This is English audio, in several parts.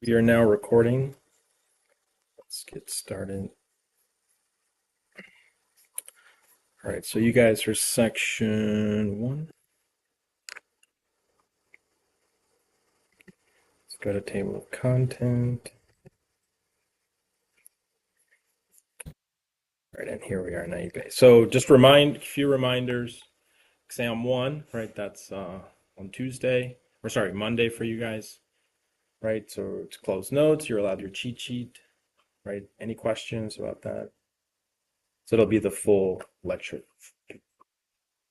We are now recording. Let's get started. All right, so you guys are section 1. Let's go to table of content. All right, and here we are now, you guys. So just a few reminders. Exam 1, right? That's on Tuesday, or sorry, Monday for you guys, right? So it's closed notes. You're allowed your cheat sheet, right? Any questions about that? So it'll be the full lecture.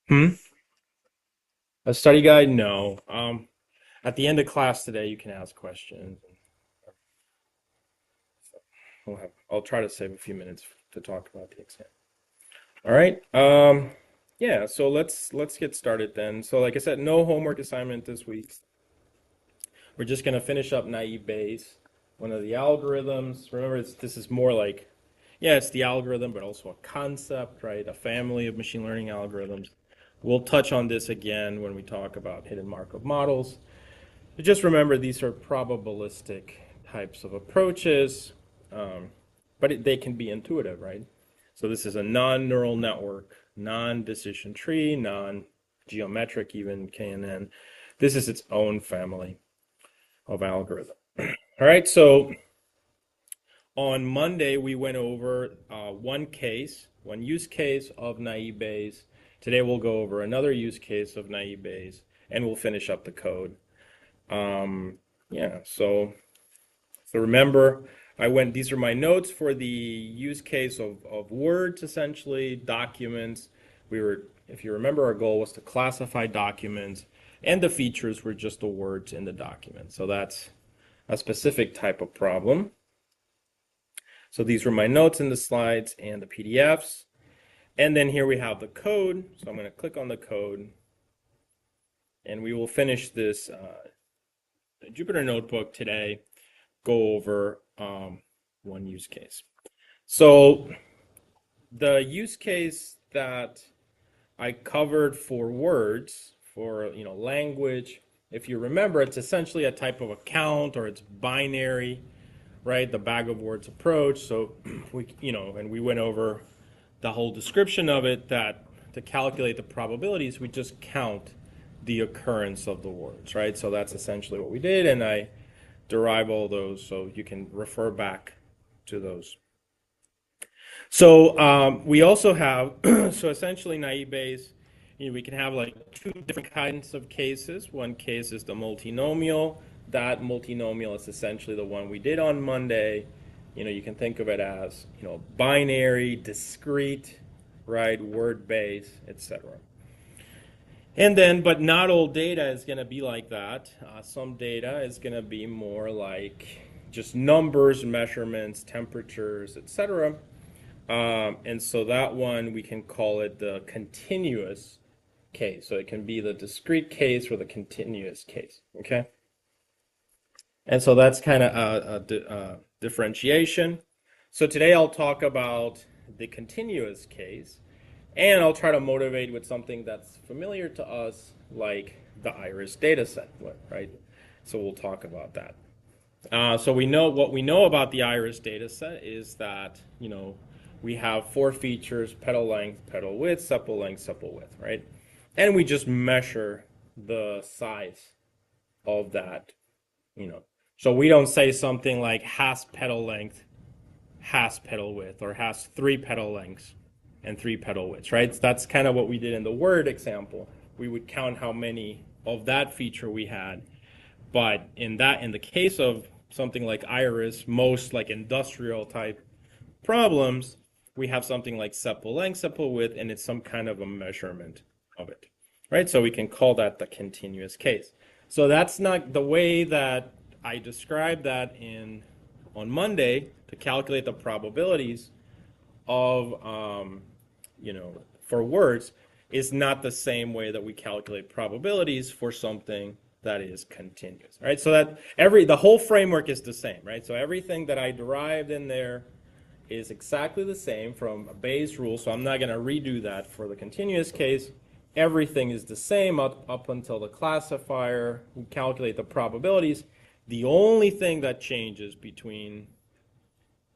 A study guide? No. At the end of class today, you can ask questions. I'll try to save a few minutes to talk about the exam. All right. Yeah, so let's get started then. So like I said, no homework assignment this week. We're just going to finish up naive Bayes, one of the algorithms. Remember, this is more like, yeah, it's the algorithm, but also a concept, right? A family of machine learning algorithms. We'll touch on this again when we talk about hidden Markov models. But just remember, these are probabilistic types of approaches, but they can be intuitive, right? So this is a non-neural network, non-decision tree, non-geometric even, KNN. This is its own family of algorithm. All right, so on Monday, we went over one use case of naive Bayes. Today, we'll go over another use case of naive Bayes, and we'll finish up the code. Yeah, so remember, these are my notes for the use case of words, essentially, documents. If you remember, our goal was to classify documents, and the features were just the words in the document. So that's a specific type of problem. So these were my notes in the slides and the PDFs. And then here we have the code. So I'm going to click on the code, and we will finish this Jupyter Notebook today, go over one use case. So the use case that I covered for words, for language, if you remember, it's essentially a type of account, or it's binary, right? The bag of words approach. So and we went over the whole description of it, that to calculate the probabilities, we just count the occurrence of the words, right? So that's essentially what we did, and I derive all those, so you can refer back to those. So we also have, so essentially naive Bayes, we can have like two different kinds of cases. One case is the multinomial. That multinomial is essentially the one we did on Monday. You can think of it as, binary, discrete, right, word-based, etc. And then, but not all data is going to be like that. Some data is going to be more like just numbers, measurements, temperatures, etc. And so that one, we can call it the continuous case. So it can be the discrete case or the continuous case, okay? And so that's kind of a differentiation. So today I'll talk about the continuous case, and I'll try to motivate with something that's familiar to us, like the iris data set, right? So we'll talk about that. So what we know about the iris data set is that, we have 4 features: petal length, petal width, sepal length, sepal width, right? And we just measure the size of that, So we don't say something like has petal length, has petal width, or has 3 petal lengths and 3 petal widths, right? That's kind of what we did in the word example. We would count how many of that feature we had. But in the case of something like iris, most like industrial type problems, we have something like sepal length, sepal width, and it's some kind of a measurement of it, right? So we can call that the continuous case. So that's not the way that I described that on Monday to calculate the probabilities of, for words, is not the same way that we calculate probabilities for something that is continuous, right? So that the whole framework is the same, right? So everything that I derived in there is exactly the same from a Bayes rule, so I'm not going to redo that for the continuous case. Everything is the same up until the classifier. We calculate the probabilities. The only thing that changes between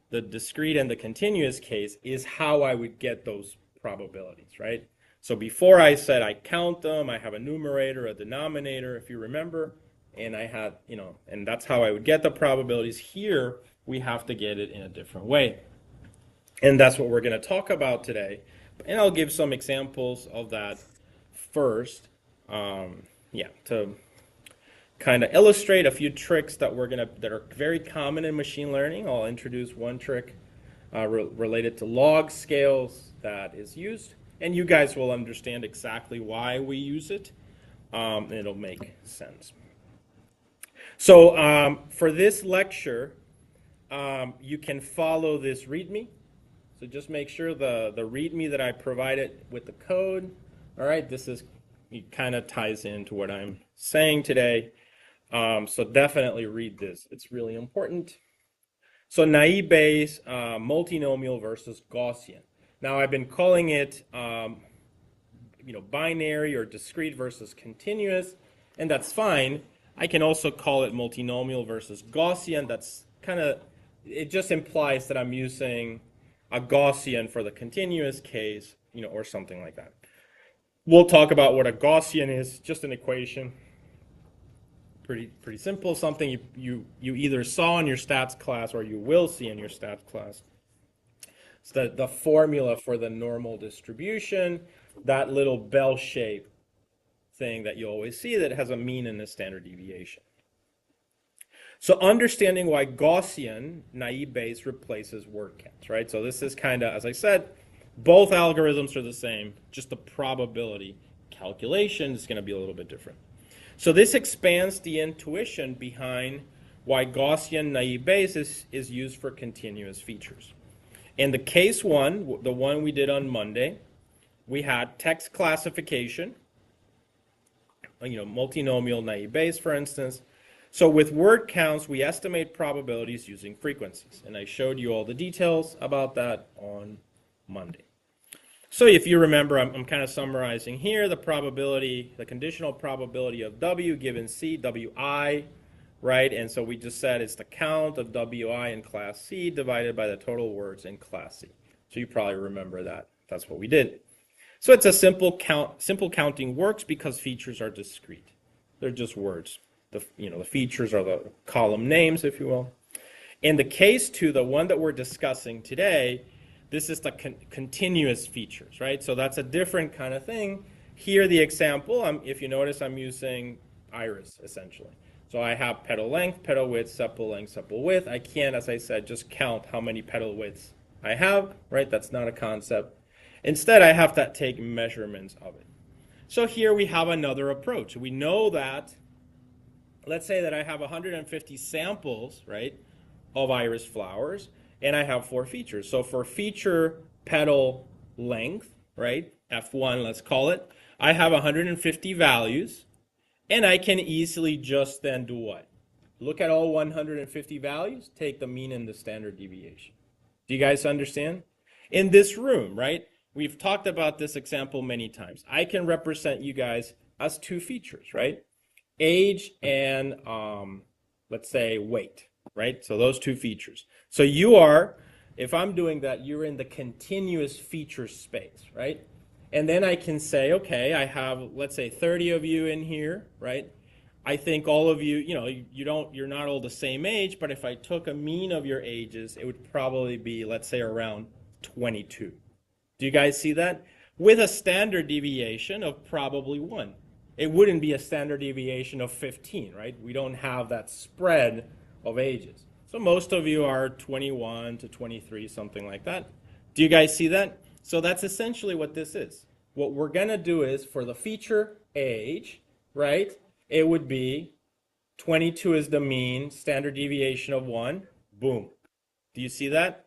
the discrete and the continuous case is how I would get those probabilities, right? So before I said I count them, I have a numerator, a denominator, if you remember, and I had, and that's how I would get the probabilities. Here, we have to get it in a different way. And that's what we're going to talk about today. And I'll give some examples of that first, to kind of illustrate a few tricks that that are very common in machine learning. I'll introduce one trick related to log scales that is used, and you guys will understand exactly why we use it. It'll make sense. So for this lecture, you can follow this README. So just make sure the README that I provided with the code, all right, it kind of ties into what I'm saying today. So definitely read this. It's really important. So naive Bayes, multinomial versus Gaussian. Now I've been calling it, binary or discrete versus continuous, and that's fine. I can also call it multinomial versus Gaussian. That's it just implies that I'm using a Gaussian for the continuous case, or something like that. We'll talk about what a Gaussian is, just an equation. Pretty simple, something you either saw in your stats class or you will see in your stats class. It's the formula for the normal distribution, that little bell shape thing that you always see that has a mean and a standard deviation. So understanding why Gaussian naive Bayes replaces word counts, right? So this is kind of, as I said, both algorithms are the same, just the probability calculation is going to be a little bit different. So this expands the intuition behind why Gaussian naive Bayes is used for continuous features. In the case one, the one we did on Monday, we had text classification, multinomial naive Bayes, for instance. So with word counts, we estimate probabilities using frequencies. And I showed you all the details about that on Monday. So if you remember, I'm kind of summarizing here the probability, the conditional probability of W given C, Wi, right? And so we just said it's the count of Wi in class C divided by the total words in class C. So you probably remember that. That's what we did. So it's a simple count. Simple counting works because features are discrete. They're just words. The features are the column names, if you will. In the case two, the one that we're discussing today, this is the continuous features, right? So that's a different kind of thing. Here, the example, if you notice, I'm using iris, essentially. So I have petal length, petal width, sepal length, sepal width. I can't, as I said, just count how many petal widths I have, right? That's not a concept. Instead, I have to take measurements of it. So here we have another approach. We know that, let's say that I have 150 samples, right, of iris flowers, and I have 4 features. So for feature petal length, right, F1, let's call it, I have 150 values, and I can easily just then do what? Look at all 150 values, take the mean and the standard deviation. Do you guys understand? In this room, right, we've talked about this example many times. I can represent you guys as 2 features, right? Age and, let's say, weight, right? So those 2 features. So you are, if I'm doing that, you're in the continuous feature space, right? And then I can say, okay, I have, let's say, 30 of you in here, right? I think all of you, you're not all the same age, but if I took a mean of your ages, it would probably be, let's say, around 22. Do you guys see that? With a standard deviation of probably 1. It wouldn't be a standard deviation of 15, right? We don't have that spread of ages. So most of you are 21 to 23, something like that. Do you guys see that? So that's essentially what this is. What we're going to do is for the feature age, right, it would be 22 is the mean, standard deviation of 1, boom. Do you see that?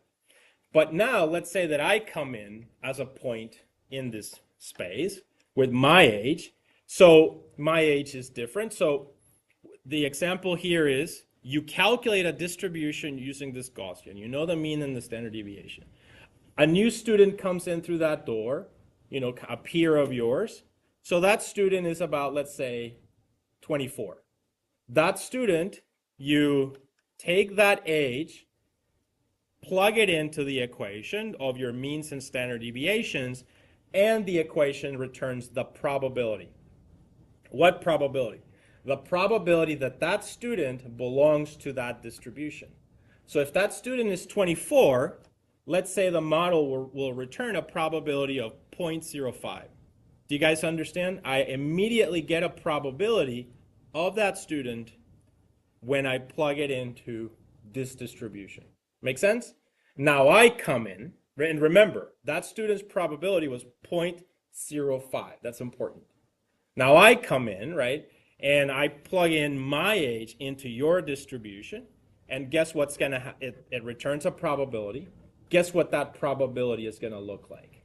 But now let's say that I come in as a point in this space with my age. So my age is different. So the example here is you calculate a distribution using this Gaussian. You know the mean and the standard deviation. A new student comes in through that door, a peer of yours. So that student is about, let's say, 24. That student You take that age, plug it into the equation of your means and standard deviations, and the equation returns the probability. What probability? The probability that that student belongs to that distribution. So if that student is 24, let's say the model will return a probability of 0.05. Do you guys understand? I immediately get a probability of that student when I plug it into this distribution. Make sense? Now I come in, and remember, that student's probability was 0.05. That's important. Now I come in, right, and I plug in my age into your distribution, and guess what's going to happen? It returns a probability. Guess what that probability is going to look like?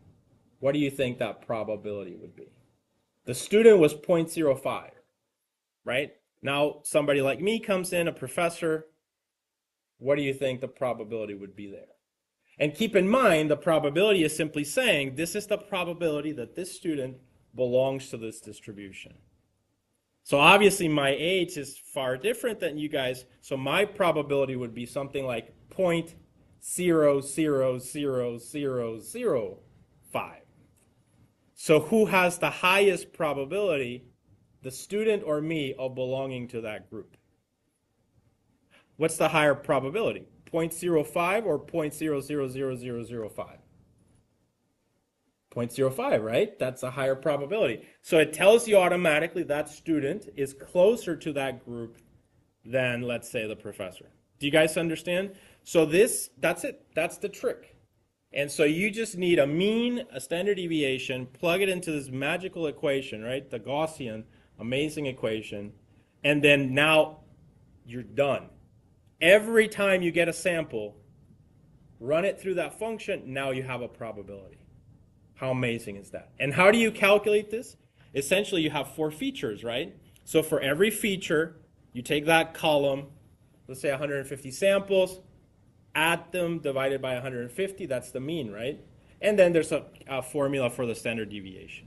What do you think that probability would be? The student was 0.05, right? Now somebody like me comes in, a professor. What do you think the probability would be there? And keep in mind, the probability is simply saying this is the probability that this student belongs to this distribution. So obviously my age is far different than you guys, so my probability would be something like 0.0000005. So who has the highest probability, the student or me, of belonging to that group? What's the higher probability? 0.05 or 0.000005? 0.05, right? That's a higher probability. So it tells you automatically that student is closer to that group than, let's say, the professor. Do you guys understand? So that's it. That's the trick. And so you just need a mean, a standard deviation, plug it into this magical equation, right? The Gaussian, amazing equation. And then now you're done. Every time you get a sample, run it through that function, now you have a probability. How amazing is that? And how do you calculate this? Essentially, you have 4 features, right? So for every feature, you take that column, let's say 150 samples, add them divided by 150, that's the mean, right? And then there's a formula for the standard deviation.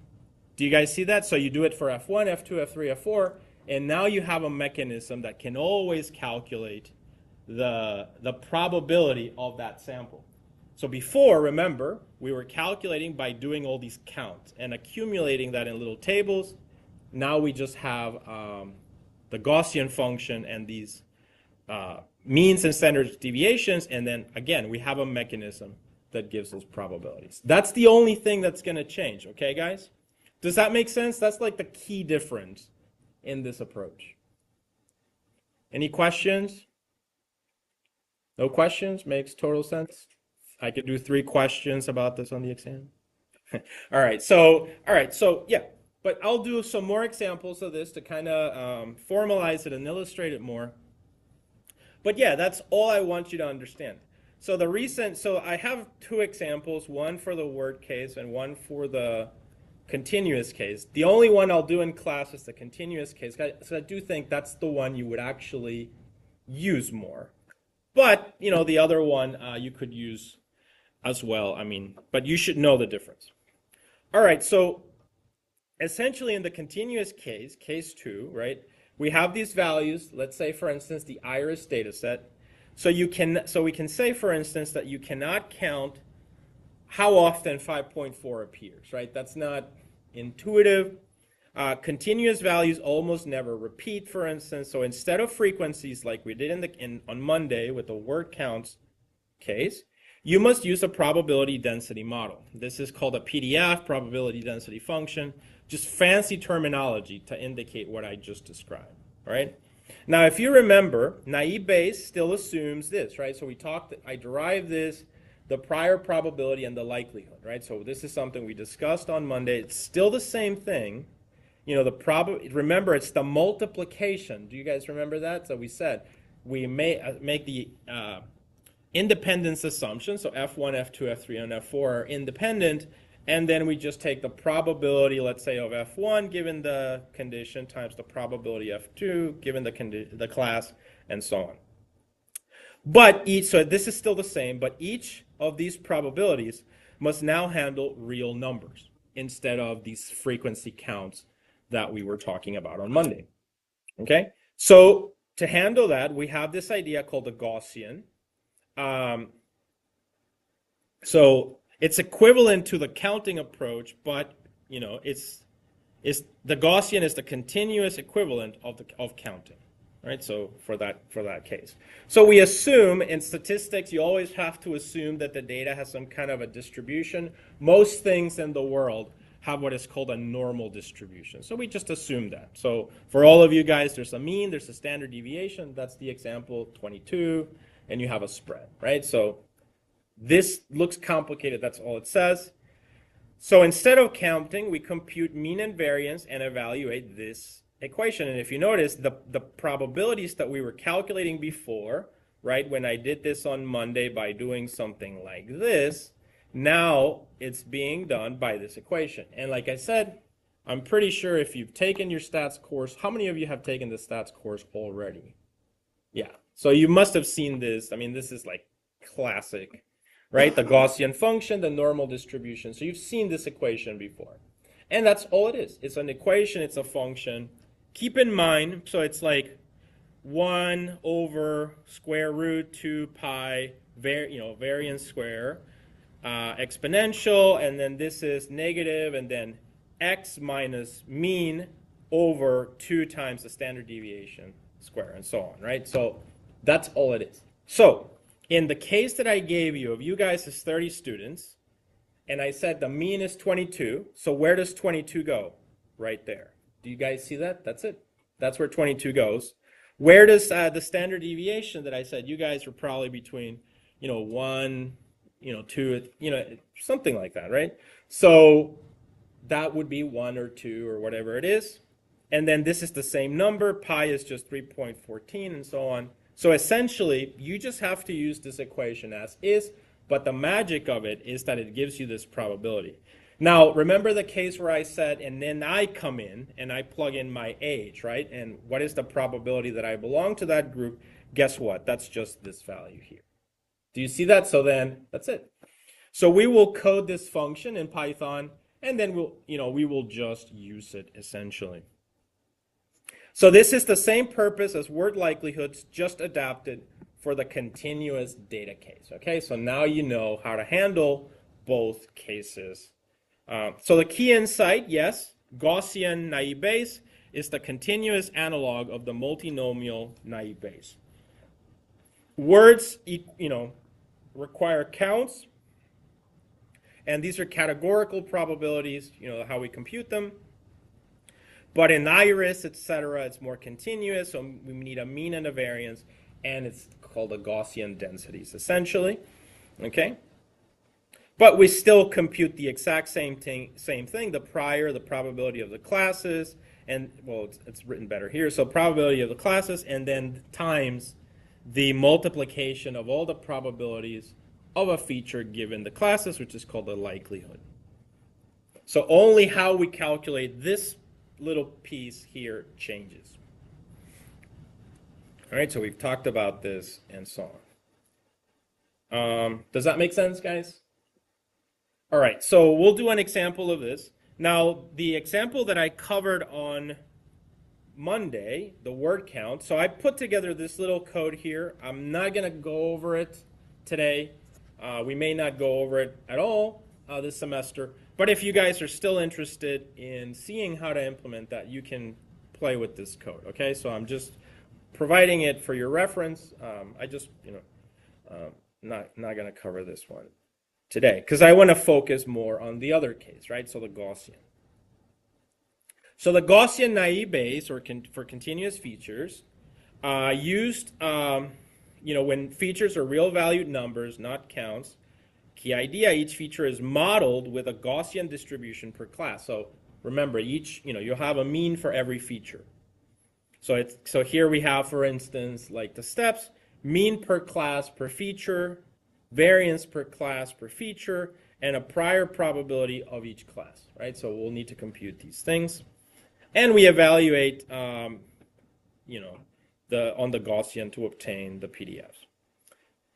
Do you guys see that? So you do it for F1, F2, F3, F4, and now you have a mechanism that can always calculate the probability of that sample. So before, remember, we were calculating by doing all these counts and accumulating that in little tables. Now we just have the Gaussian function and these means and standard deviations, and then again, we have a mechanism that gives us probabilities. That's the only thing that's going to change, okay, guys? Does that make sense? That's like the key difference in this approach. Any questions? No questions? Makes total sense. I could do 3 questions about this on the exam. All right, so yeah, but I'll do some more examples of this to kind of formalize it and illustrate it more. But yeah, that's all I want you to understand. So so I have 2 examples, one for the word case and one for the continuous case. The only one I'll do in class is the continuous case, so I do think that's the one you would actually use more. But, you know, the other one you could use as well, but you should know the difference. All right, so essentially in the continuous case, case 2, right, we have these values, let's say, for instance, the iris data set. So we can say, for instance, that you cannot count how often 5.4 appears, right? That's not intuitive. Continuous values almost never repeat, for instance. So instead of frequencies like we did on Monday with the word counts case, you must use a probability density model. This is called a PDF, probability density function, just fancy terminology to indicate what I just described, right? Now, if you remember, naive Bayes still assumes this, right? So I derived this, the prior probability and the likelihood, right? So this is something we discussed on Monday. It's still the same thing. You know, remember, it's the multiplication. Do you guys remember that? So we said we make the independence assumption. So F1, F2, F3, and F4 are independent. And then we just take the probability, let's say, of F1 given the condition times the probability F2 given the class, and so on. So this is still the same, but each of these probabilities must now handle real numbers instead of these frequency counts that we were talking about on Monday. Okay? So to handle that, we have this idea called the Gaussian. Um, so it's equivalent to the counting approach, but it's the Gaussian is the continuous equivalent of counting, right? So for that case, so we assume in statistics you always have to assume that the data has some kind of a distribution. Most things in the world have what is called a normal distribution, so we just assume that. So for all of you guys, there's a mean, there's a standard deviation. That's the example 22, and you have a spread, right? So this looks complicated. That's all it says. So instead of counting, we compute mean and variance and evaluate this equation. And if you notice, the probabilities that we were calculating before, right, when I did this on Monday by doing something like this, now it's being done by this equation. And like I said, I'm pretty sure if you've taken your stats course, how many of you have taken the stats course already? Yeah. So you must have seen this. I mean, this is like classic, right? The Gaussian function, the normal distribution. So you've seen this equation before. And that's all it is. It's an equation, it's a function. Keep in mind, so it's like 1 over square root 2 pi, variance square, exponential, and then this is negative, and then x minus mean over 2 times the standard deviation square, and so on, right? So that's all it is. So in the case that I gave you of you guys as 30 students, and I said the mean is 22, so where does 22 go? Right there. Do you guys see that? That's it. That's where 22 goes. Where does the standard deviation that I said, you guys were probably between, 1, 2, something like that, right? So that would be 1 or 2 or whatever it is. And then this is the same number. Pi is just 3.14 and so on. So essentially, you just have to use this equation as is, but the magic of it is that it gives you this probability. Now, remember the case where I said, and then I come in and I plug in my age, right? And what is the probability that I belong to that group? Guess what? That's just this value here. Do you see that? So then, that's it. So we will code this function in Python, and then we will just use it essentially. So this is the same purpose as word likelihoods, just adapted for the continuous data case. Okay, so now you know how to handle both cases. So the key insight, yes, Gaussian naive Bayes is the continuous analog of the multinomial naive Bayes. Words, require counts, and these are categorical probabilities, how we compute them. But in iris, etc., it's more continuous, so we need a mean and a variance, and it's called a Gaussian densities, essentially. Okay? But we still compute the exact same thing, the probability of the classes, and, well, it's written better here, so probability of the classes, and then times the multiplication of all the probabilities of a feature given the classes, which is called the likelihood. So only how we calculate this little piece here changes. All right, so we've talked about this and so on. Does that make sense, guys? All right, so we'll do an example of this. Now, the example that I covered on Monday, the word count, so I put together this little code here. I'm not going to go over it today. We may not go over it at all this semester. But if you guys are still interested in seeing how to implement that, you can play with this code, okay? So I'm just providing it for your reference. I just, not going to cover this one today because I want to focus more on the other case, right? So the Gaussian. So the Gaussian naive Bayes, or for continuous features, used, when features are real valued numbers, not counts. Key idea, each feature is modeled with a Gaussian distribution per class. So remember, you'll have a mean for every feature. So here we have, for instance, like the steps, mean per class per feature, variance per class per feature, and a prior probability of each class, right? So we'll need to compute these things. And we evaluate, on the Gaussian to obtain the PDFs.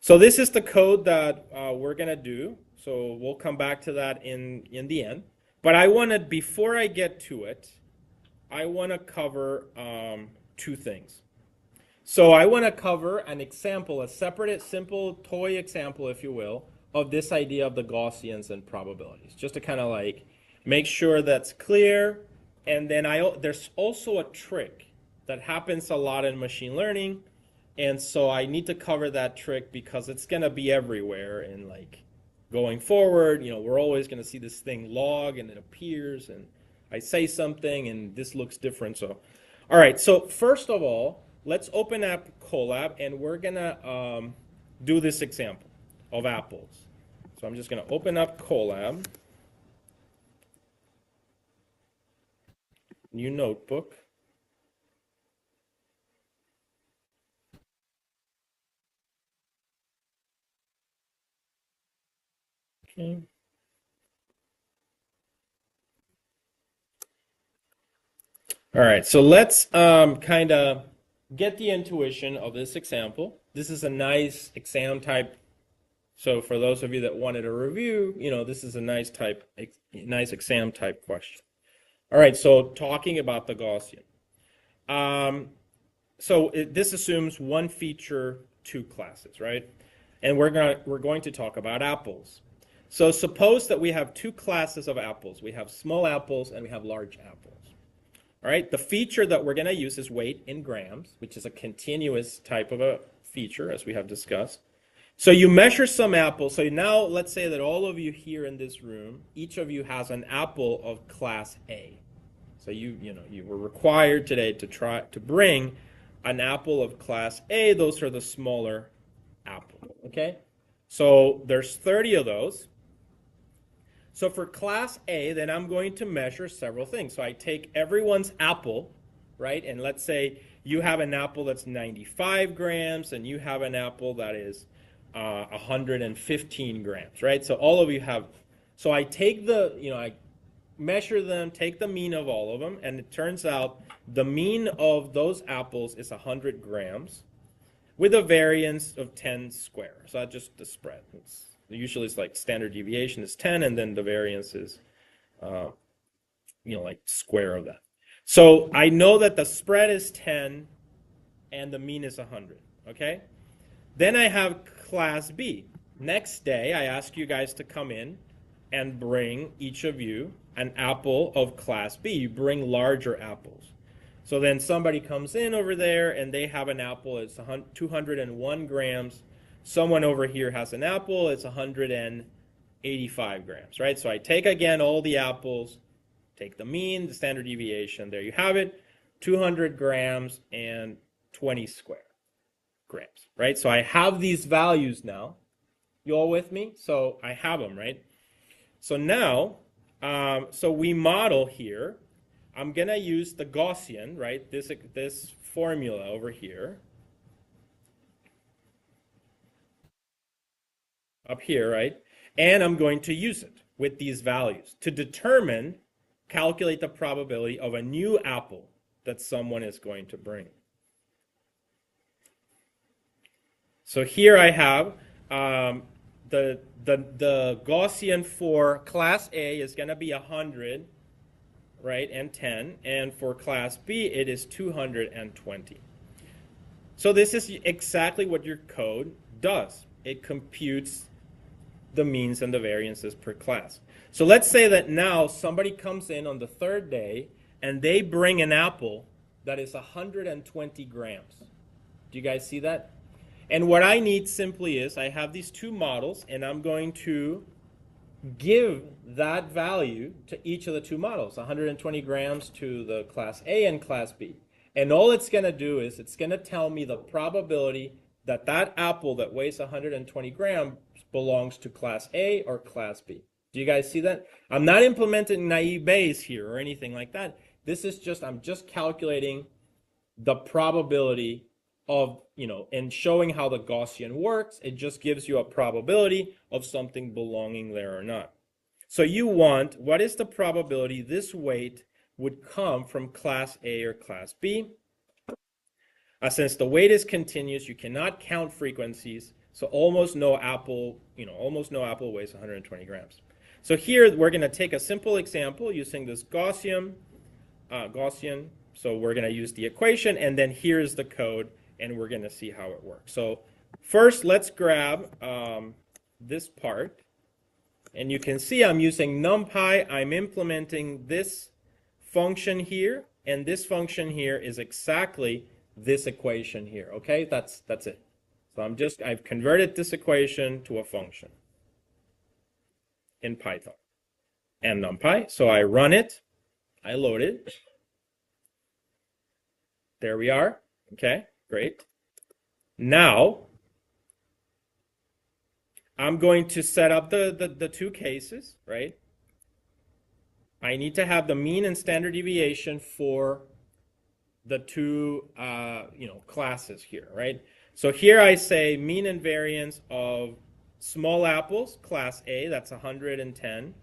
So this is the code that we're going to do. So we'll come back to that in the end. But before I get to it, I want to cover 2 things. So I want to cover an example, a separate, simple toy example, if you will, of this idea of the Gaussians and probabilities, just to kind of like make sure that's clear. And then there's also a trick that happens a lot in machine learning, and so I need to cover that trick because it's going to be everywhere and like going forward, we're always going to see this thing log and it appears and I say something and this looks different. So, all right. So first of all, let's open up Colab and we're going to do this example of apples. So I'm just going to open up Colab, new notebook. Okay. All right, so let's kind of get the intuition of this example. This is a nice exam type. So for those of you that wanted a review, this is a nice exam type question. All right, so talking about the Gaussian. This assumes one feature, two classes, right? And we're going to talk about apples. So suppose that we have two classes of apples. We have small apples and we have large apples. All right, the feature that we're going to use is weight in grams, which is a continuous type of a feature, as we have discussed. So you measure some apples. So now let's say that all of you here in this room, each of you has an apple of class A. So you were required today to bring an apple of class A. Those are the smaller apple, okay? So there's 30 of those. So for class A, then I'm going to measure several things. So I take everyone's apple, right? And let's say you have an apple that's 95 grams and you have an apple that is 115 grams, right? So all of you have, so I take I measure them, take the mean of all of them, and it turns out the mean of those apples is 100 grams with a variance of 10 square. So that's just the spread. Usually it's like standard deviation is 10, and then the variance is, like square of that. So I know that the spread is 10 and the mean is 100, okay? Then I have class B. Next day, I ask you guys to come in and bring each of you an apple of class B. You bring larger apples. So then somebody comes in over there and they have an apple, it's 201 grams. Someone over here has an apple, it's 185 grams, right? So I take again all the apples, take the mean, the standard deviation, there you have it, 200 grams and 20 square grams, right? So I have these values now. You all with me? So I have them, right? So now, so we model here. I'm going to use the Gaussian, right? This formula over here. Up here, right? And I'm going to use it with these values to calculate the probability of a new apple that someone is going to bring. So here I have the Gaussian for class A is going to be 100, right, and 10, and for class B it is 220. So this is exactly what your code does. It computes the means and the variances per class. So let's say that now somebody comes in on the third day and they bring an apple that is 120 grams. Do you guys see that? And what I need simply is I have these two models and I'm going to give that value to each of the two models, 120 grams to the class A and class B. And all it's going to do is it's going to tell me the probability that that apple that weighs 120 grams belongs to class A or class B. Do you guys see that? I'm not implementing naive Bayes here or anything like that. This is just, I'm just calculating the probability of, and showing how the Gaussian works. It just gives you a probability of something belonging there or not. So you want, what is the probability this weight would come from class A or class B? Since the weight is continuous, you cannot count frequencies. So almost no apple weighs 120 grams. So here we're going to take a simple example using this Gaussian. So we're going to use the equation, and then here's the code, and we're going to see how it works. So first, let's grab this part. And you can see I'm using NumPy. I'm implementing this function here, and this function here is exactly this equation here. Okay, that's it. So I've converted this equation to a function in Python and NumPy. So I run it, I load it. There we are. Okay, great. Now I'm going to set up the two cases, right? I need to have the mean and standard deviation for the two classes here, right? So here I say mean and variance of small apples, class A, that's 110,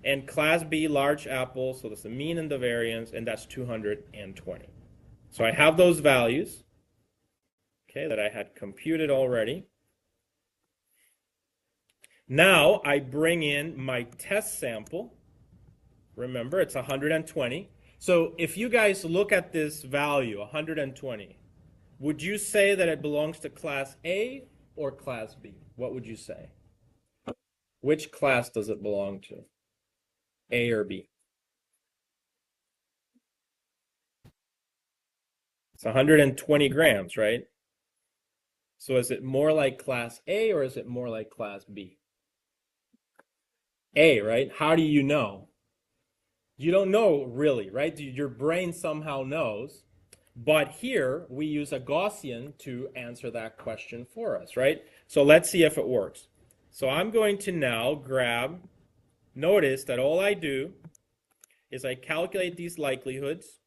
and class B, large apples, so that's the mean and the variance, and that's 220. So I have those values, okay, that I had computed already. Now I bring in my test sample. Remember, it's 120. So if you guys look at this value, 120, would you say that it belongs to class A or class B? What would you say? Which class does it belong to? A or B? It's 120 grams, right? So is it more like class A or is it more like class B? A, right? How do you know? You don't know really, right? Your brain somehow knows. But here we use a Gaussian to answer that question for us, right? So let's see if it works. So I'm going to now grab, notice that all I do is I calculate these likelihoods.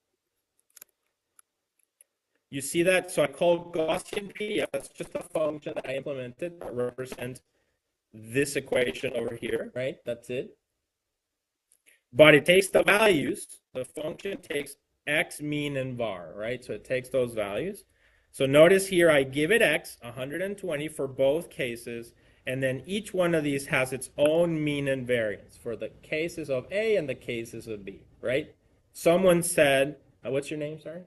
You see that? So I call Gaussian PDF. That's just a function that I implemented that represents this equation over here, right? That's it. But it takes the values. The function takes x, mean, and var, right? So it takes those values. So notice here I give it x, 120 for both cases, and then each one of these has its own mean and variance for the cases of A and the cases of B, right? Someone said, what's your name, sorry?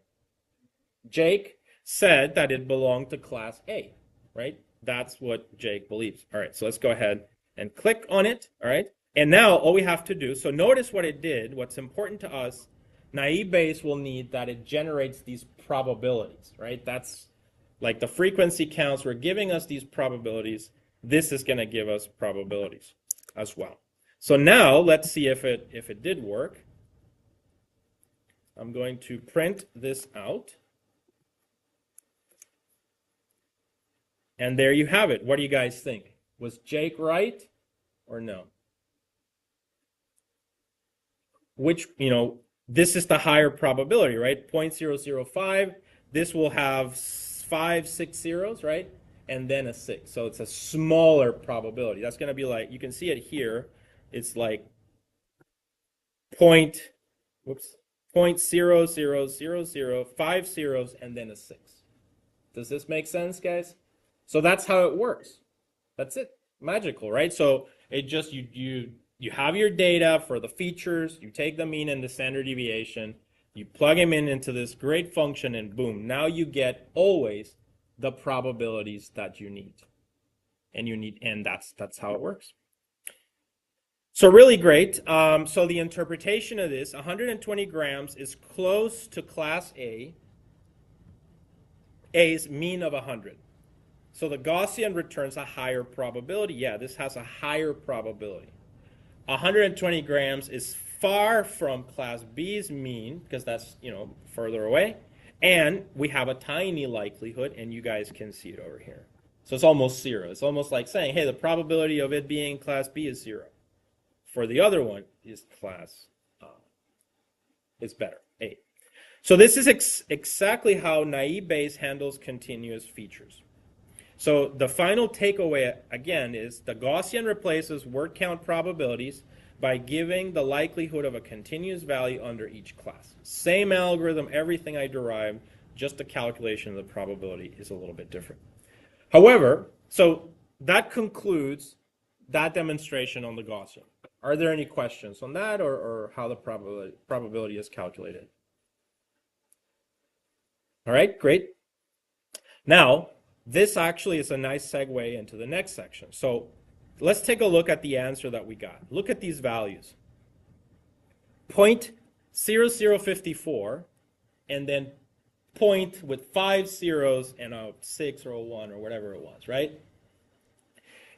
Jake said that it belonged to class A, right? That's what Jake believes. All right, so let's go ahead and click on it, all right? And now all we have to do, so notice what it did. What's important to us, naive Bayes will need that it generates these probabilities, right? That's like the frequency counts were giving us these probabilities. This is going to give us probabilities as well. So now let's see if it did work. I'm going to print this out. And there you have it. What do you guys think? Was Jake right or no? Which, this is the higher probability, right? 0.005. This will have 5, 6 zeros, right? And then a 6. So it's a smaller probability. That's going to be like, you can see it here. It's like 0.00000, 5 zeros, and then a 6. Does this make sense, guys? So that's how it works. That's it. Magical, right? So it just, you have your data for the features, you take the mean and the standard deviation, you plug them into this great function, and boom, now you get always the probabilities that you need. And that's how it works. So really great. So the interpretation of this, 120 grams is close to class A's mean of 100. So the Gaussian returns a higher probability. Yeah, this has a higher probability. 120 grams is far from class B's mean because that's, further away. And we have a tiny likelihood, and you guys can see it over here. So it's almost 0. It's almost like saying, hey, the probability of it being class B is 0. For the other one is class, it's better, 8. So this is exactly how naive Bayes handles continuous features. So the final takeaway, again, is the Gaussian replaces word count probabilities by giving the likelihood of a continuous value under each class. Same algorithm, everything I derived, just the calculation of the probability is a little bit different. However, so that concludes that demonstration on the Gaussian. Are there any questions on that or how the probability is calculated? All right, great. Now, this actually is a nice segue into the next section. So let's take a look at the answer that we got. Look at these values. 0.0054 and then point with 5 zeros and a 6 or a 1 or whatever it was, right?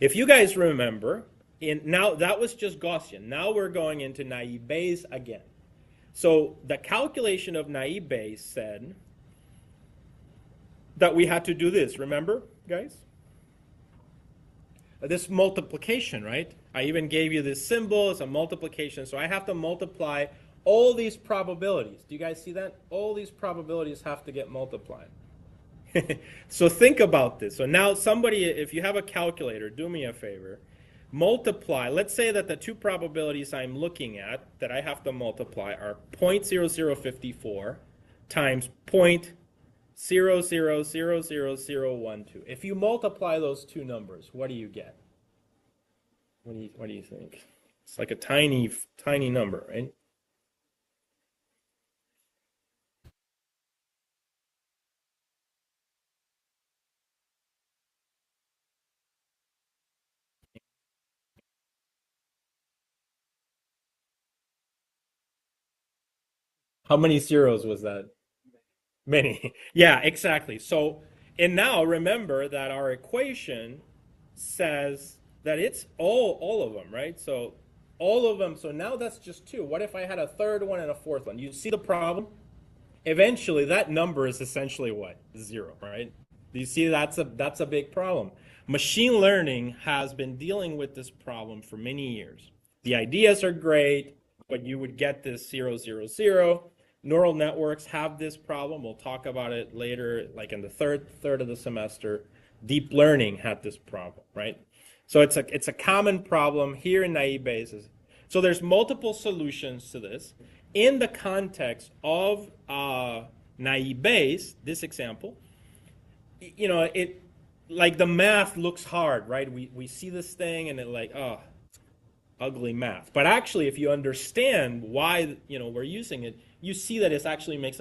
If you guys remember, now that was just Gaussian. Now we're going into naive Bayes again. So the calculation of naive Bayes said that we had to do this, remember, guys? This multiplication, right? I even gave you this symbol, it's a multiplication. So I have to multiply all these probabilities. Do you guys see that? All these probabilities have to get multiplied. So think about this. So now somebody, if you have a calculator, do me a favor. Multiply, let's say that the two probabilities I'm looking at that I have to multiply are 0.0054 times 0.000012. If you multiply those two numbers, what do you get? What do you think? It's like a tiny, tiny number, right? How many zeros was that? Many. Yeah, exactly. So, and now remember that our equation says that it's all of them, right? So all of them. So now that's just two. What if I had a third one and a fourth one? You see the problem? Eventually that number is essentially what? Zero, right? Do you see that's a big problem? Machine learning has been dealing with this problem for many years. The ideas are great, but you would get this 000. Neural networks have this problem. We'll talk about it later, like in the third of the semester. Deep learning had this problem, right? So it's a common problem here in naive Bayes. So there's multiple solutions to this. In the context of naive Bayes, this example, it like the math looks hard, right? We see this thing and it like, oh, ugly math. But actually, if you understand why we're using it, you see that it actually makes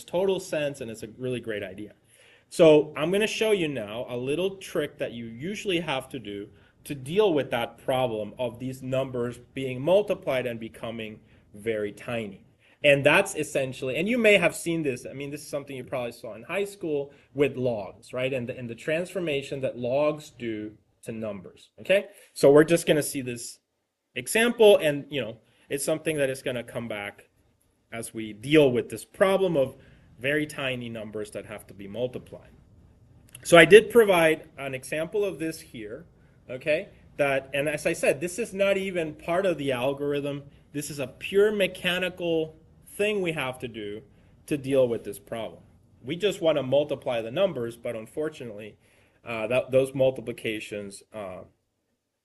total sense and it's a really great idea. So I'm going to show you now a little trick that you usually have to do to deal with that problem of these numbers being multiplied and becoming very tiny. And that's essentially, and you may have seen this, I mean, this is something you probably saw in high school with logs, right? And the transformation that logs do to numbers, okay? So we're just going to see this example, and it's something that is going to come back as we deal with this problem of very tiny numbers that have to be multiplied. So I did provide an example of this here, okay? And as I said, this is not even part of the algorithm. This is a pure mechanical thing we have to do to deal with this problem. We just want to multiply the numbers, but unfortunately, those multiplications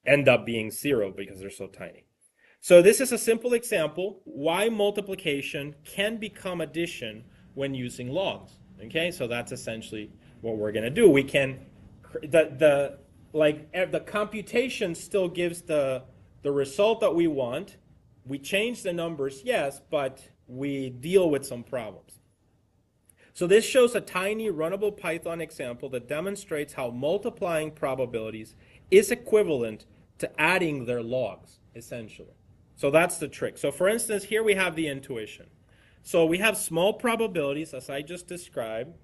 end up being zero because they're so tiny. So this is a simple example why multiplication can become addition when using logs. Okay, so that's essentially what we're going to do. We can the computation still gives the result that we want. We change the numbers, yes, but we deal with some problems. So this shows a tiny runnable Python example that demonstrates how multiplying probabilities is equivalent to adding their logs, essentially. So that's the trick. So for instance, here we have the intuition. So we have small probabilities, as I just described,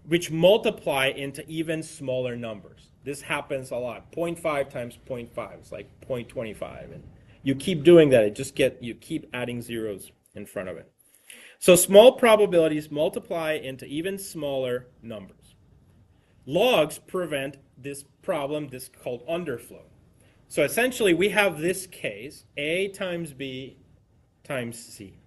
which multiply into even smaller numbers. This happens a lot. 0.5 times 0.5 is like 0.25. And you keep doing that. You keep adding zeros in front of it. So small probabilities multiply into even smaller numbers. Logs prevent this problem, this called underflow. So essentially, we have this case, A times B times C.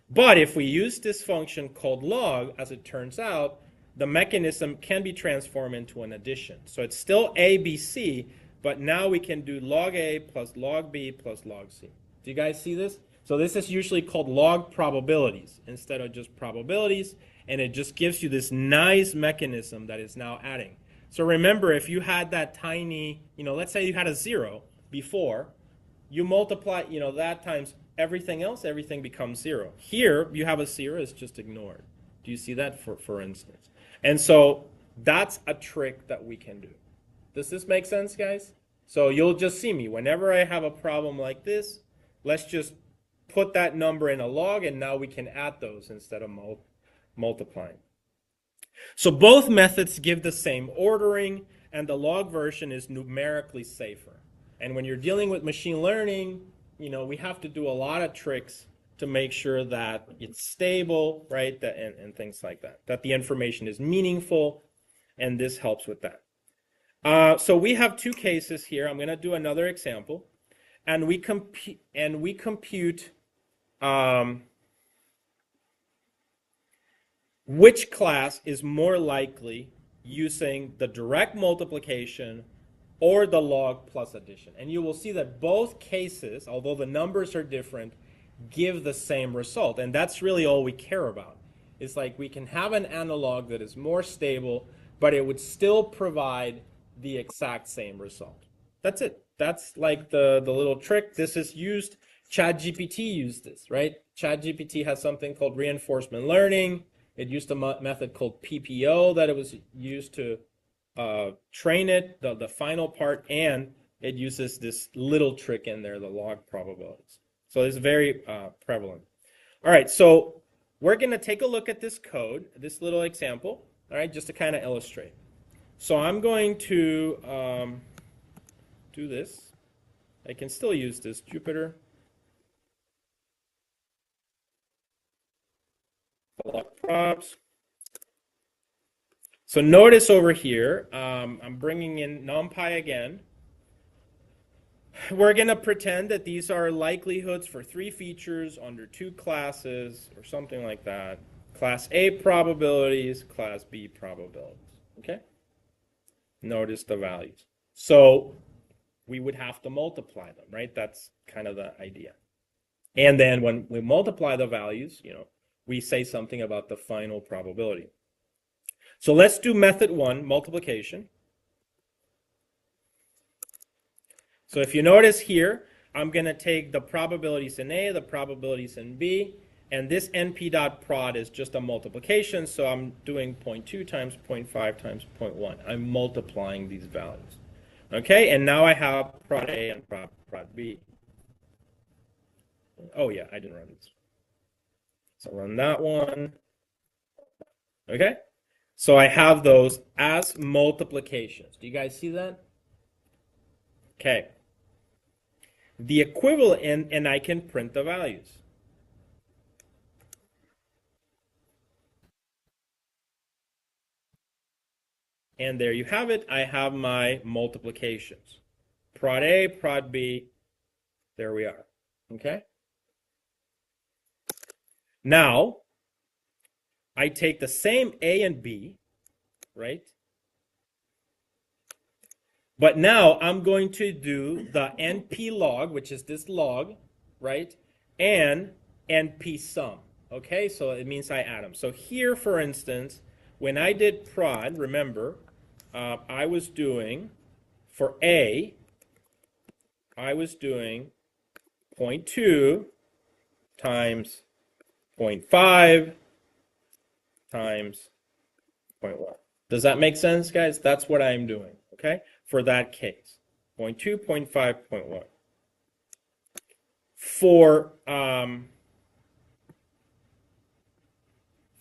But if we use this function called log, as it turns out, the mechanism can be transformed into an addition. So it's still A, B, C, but now we can do log A plus log B plus log C. Do you guys see this? So this is usually called log probabilities instead of just probabilities, and it just gives you this nice mechanism that is now adding. So remember, if you had that tiny, let's say you had a 0 before, you multiply, that times everything else, everything becomes 0. Here, you have a 0, it's just ignored. Do you see that, for instance? And so that's a trick that we can do. Does this make sense, guys? So you'll just see me whenever I have a problem like this. Let's just put that number in a log, and now we can add those instead of multiplying. So both methods give the same ordering, and the log version is numerically safer. And when you're dealing with machine learning, we have to do a lot of tricks to make sure that it's stable, right? And things like that. That the information is meaningful, and this helps with that. So we have two cases here. I'm going to do another example, and we compute which class is more likely using the direct multiplication or the log plus addition. And you will see that both cases, although the numbers are different, give the same result. And that's really all we care about. It's like we can have an analog that is more stable, but it would still provide the exact same result. That's it. That's like the little trick. This is used. ChatGPT used this, right? ChatGPT has something called reinforcement learning. It used a method called PPO that it was used to train it, the final part, and it uses this little trick in there, the log probabilities. So it's very prevalent. All right, so we're going to take a look at this code, this little example, all right, just to kind of illustrate. So I'm going to do this. I can still use this Jupyter. Props. So notice over here, I'm bringing in NumPy again. We're going to pretend that these are likelihoods for 3 features under 2 classes or something like that. Class A probabilities, Class B probabilities. Okay? Notice the values. So we would have to multiply them, right? That's kind of the idea. And then when we multiply the values, we say something about the final probability. So let's do method 1, multiplication. So if you notice here, I'm going to take the probabilities in A, the probabilities in B, and this np.prod is just a multiplication, so I'm doing 0.2 times 0.5 times 0.1. I'm multiplying these values. Okay, and now I have prod A and prod B. Oh yeah, I didn't run this. So run that one. Okay, so I have those as multiplications. Do you guys see that? Okay. The equivalent, and I can print the values. And there you have it. I have my multiplications. Prod A, prod B. There we are. Okay? Now, I take the same A and B, right? But now I'm going to do the NP log, which is this log, right? And NP sum. Okay, so it means I add them. So here, for instance, when I did prod, remember, I was doing, for A, I was doing 0.2 times 0.5 times 0.1. Does that make sense, guys? That's what I'm doing, okay? For that case, 0.2, 0.5, 0.1.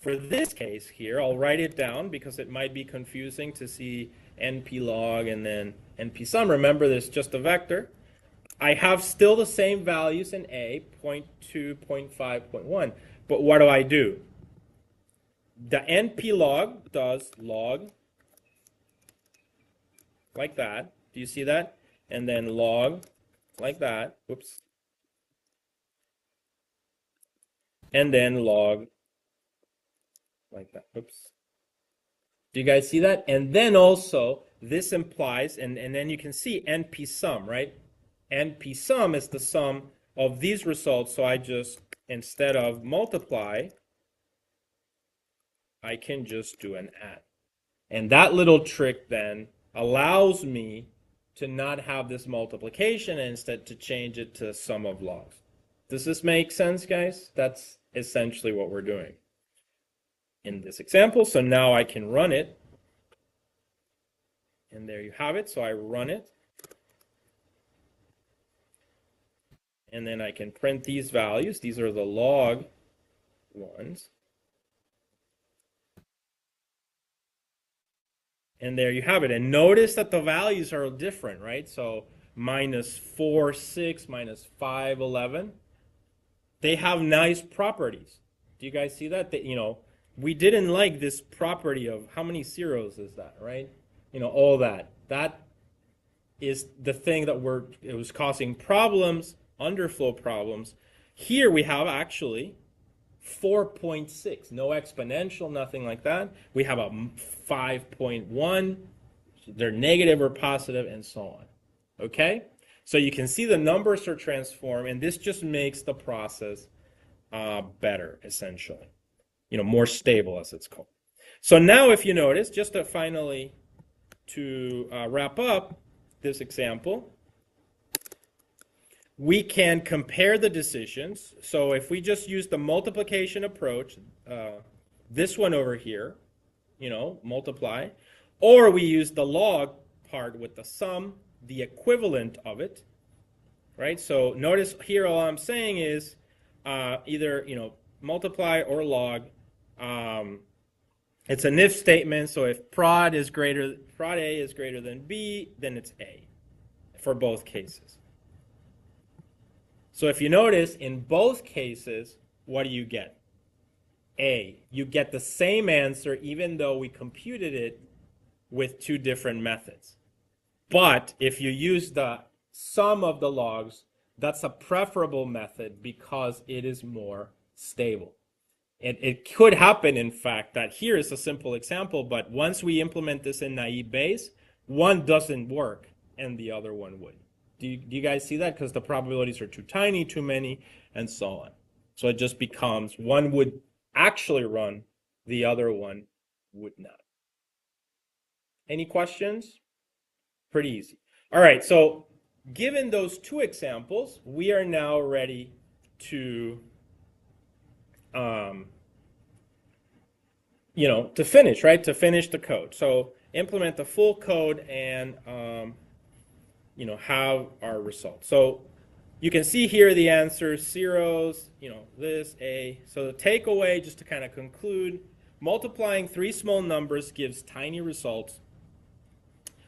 For this case here, I'll write it down because it might be confusing to see NP log and then NP sum. Remember, there's just a vector. I have still the same values in A, 0.2, 0.5, 0.1. But what do? The NP log does log like that. Do you see that? And then log like that. Whoops. And then log like that. Oops. Do you guys see that? And then also, this implies, and then you can see NP sum, right? NP sum is the sum of these results. So I just, instead of multiply, I can just do an add. And that little trick then allows me to not have this multiplication and instead to change it to sum of logs. Does this make sense, guys? That's essentially what we're doing. in this example. So now I can run it. And there you have it. So I run it. And then I can print these values. These are the log ones. And there you have it. And notice that the values are different, right? So minus 4, 6, minus 5, 11. They have nice properties. Do you guys see that? We didn't like this property of how many zeros is that, right? All that. That is the thing that it was causing problems, underflow problems. Here we have actually 4.6, no exponential, nothing like that. We have a 5.1, they're negative or positive, and so on. Okay? So you can see the numbers are transformed, and this just makes the process better, essentially. More stable, as it's called. So now if you notice, just to finally wrap up this example, we can compare the decisions. So if we just use the multiplication approach, this one over here, multiply, or we use the log part with the sum, the equivalent of it, right? So notice here all I'm saying is either, multiply or log. It's an if statement, so if prod A is greater than B, then it's A for both cases. So if you notice, in both cases, what do you get? A. You get the same answer even though we computed it with two different methods. But if you use the sum of the logs, that's a preferable method because it is more stable. It could happen, in fact, that here is a simple example, but once we implement this in naive Bayes, one doesn't work and the other one would. Do you guys see that? Because the probabilities are too tiny, too many, and so on. So it just becomes one would actually run, the other one would not. Any questions? Pretty easy. All right, so given those two examples, we are now ready to to finish, right? To finish the code. So implement the full code and, have our results. So you can see here the answers, zeros, this, A. So the takeaway, just to kind of conclude, multiplying three small numbers gives tiny results.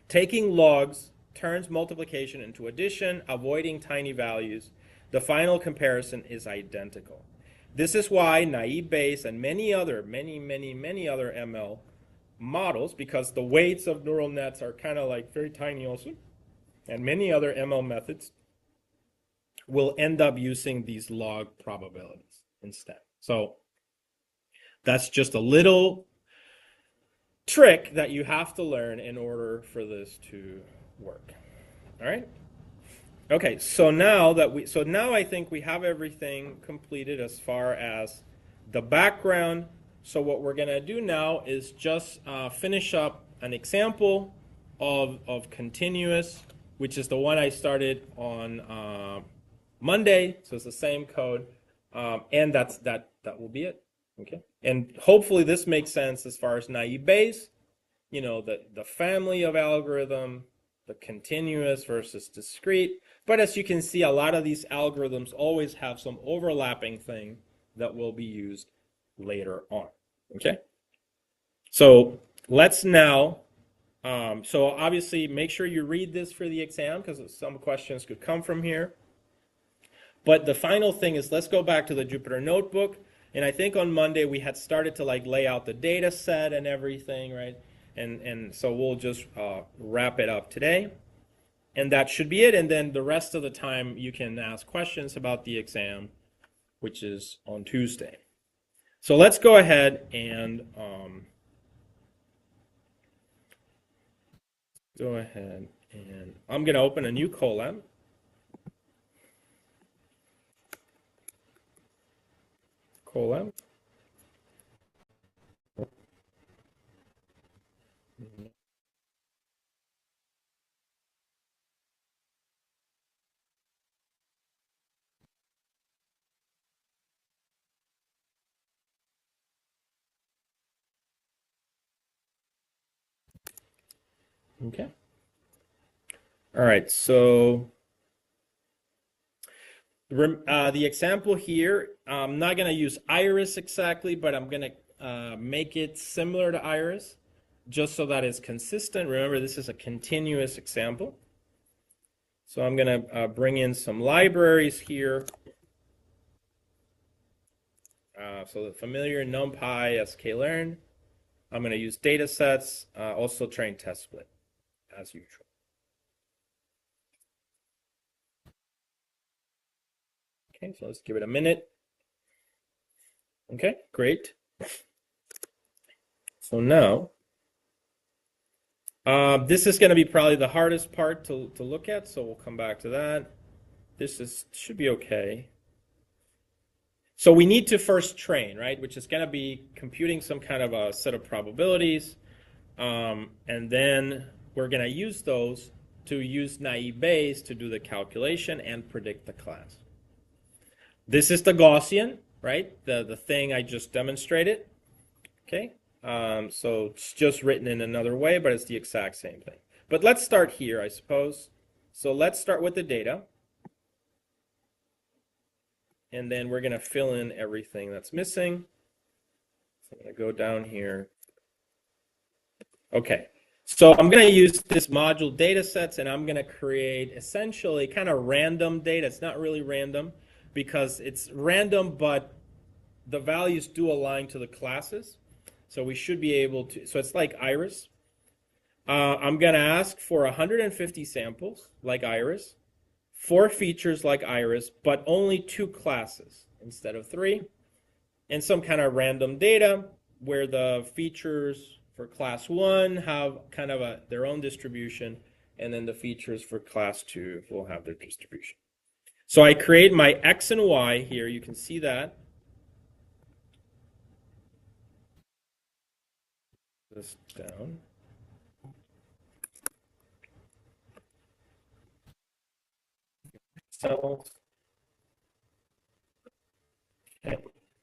Taking logs turns multiplication into addition, avoiding tiny values. The final comparison is identical. This is why naive Bayes and many other ML models, because the weights of neural nets are kind of like very tiny also, and many other ML methods will end up using these log probabilities instead. So that's just a little trick that you have to learn in order for this to work. All right? Okay, so now I think we have everything completed as far as the background. So what we're going to do now is just finish up an example of continuous, which is the one I started on Monday. So it's the same code, and that will be it. Okay, and hopefully this makes sense as far as naive Bayes. The family of algorithm, the continuous versus discrete. But as you can see, a lot of these algorithms always have some overlapping thing that will be used later on. Okay? So let's now, so obviously make sure you read this for the exam because some questions could come from here. But the final thing is let's go back to the Jupyter Notebook. And I think on Monday we had started to lay out the data set and everything, right? And so we'll just wrap it up today. And that should be it. And then the rest of the time you can ask questions about the exam, which is on Tuesday. So let's go ahead and I'm going to open a new Colab. Okay. All right. So the example here, I'm not going to use iris exactly, but I'm going to make it similar to iris just so that it's consistent. Remember, this is a continuous example. So I'm going to bring in some libraries here. So the familiar NumPy, sklearn. I'm going to use data sets, also train test split, as usual. Okay, so let's give it a minute. Okay, great. So now, this is going to be probably the hardest part to look at, so we'll come back to that. This should be okay. So we need to first train, right? Which is going to be computing some kind of a set of probabilities. And then we're going to use those to use naive Bayes to do the calculation and predict the class. This is the Gaussian, right? The thing I just demonstrated. Okay. So it's just written in another way, but it's the exact same thing. But let's start here, I suppose. So let's start with the data. And then we're going to fill in everything that's missing. So I'm going to go down here. Okay. So I'm going to use this module data sets, and I'm going to create essentially kind of random data. It's not really random because it's random, but the values do align to the classes. So we should be able to, so it's like iris. I'm going to ask for 150 samples like iris, 4 features like iris, but only 2 classes instead of 3, and some kind of random data where the features for class 1 have kind of their own distribution, and then the features for class 2 will have their distribution. So I create my X and Y here. You can see that. This down. Cells. Okay.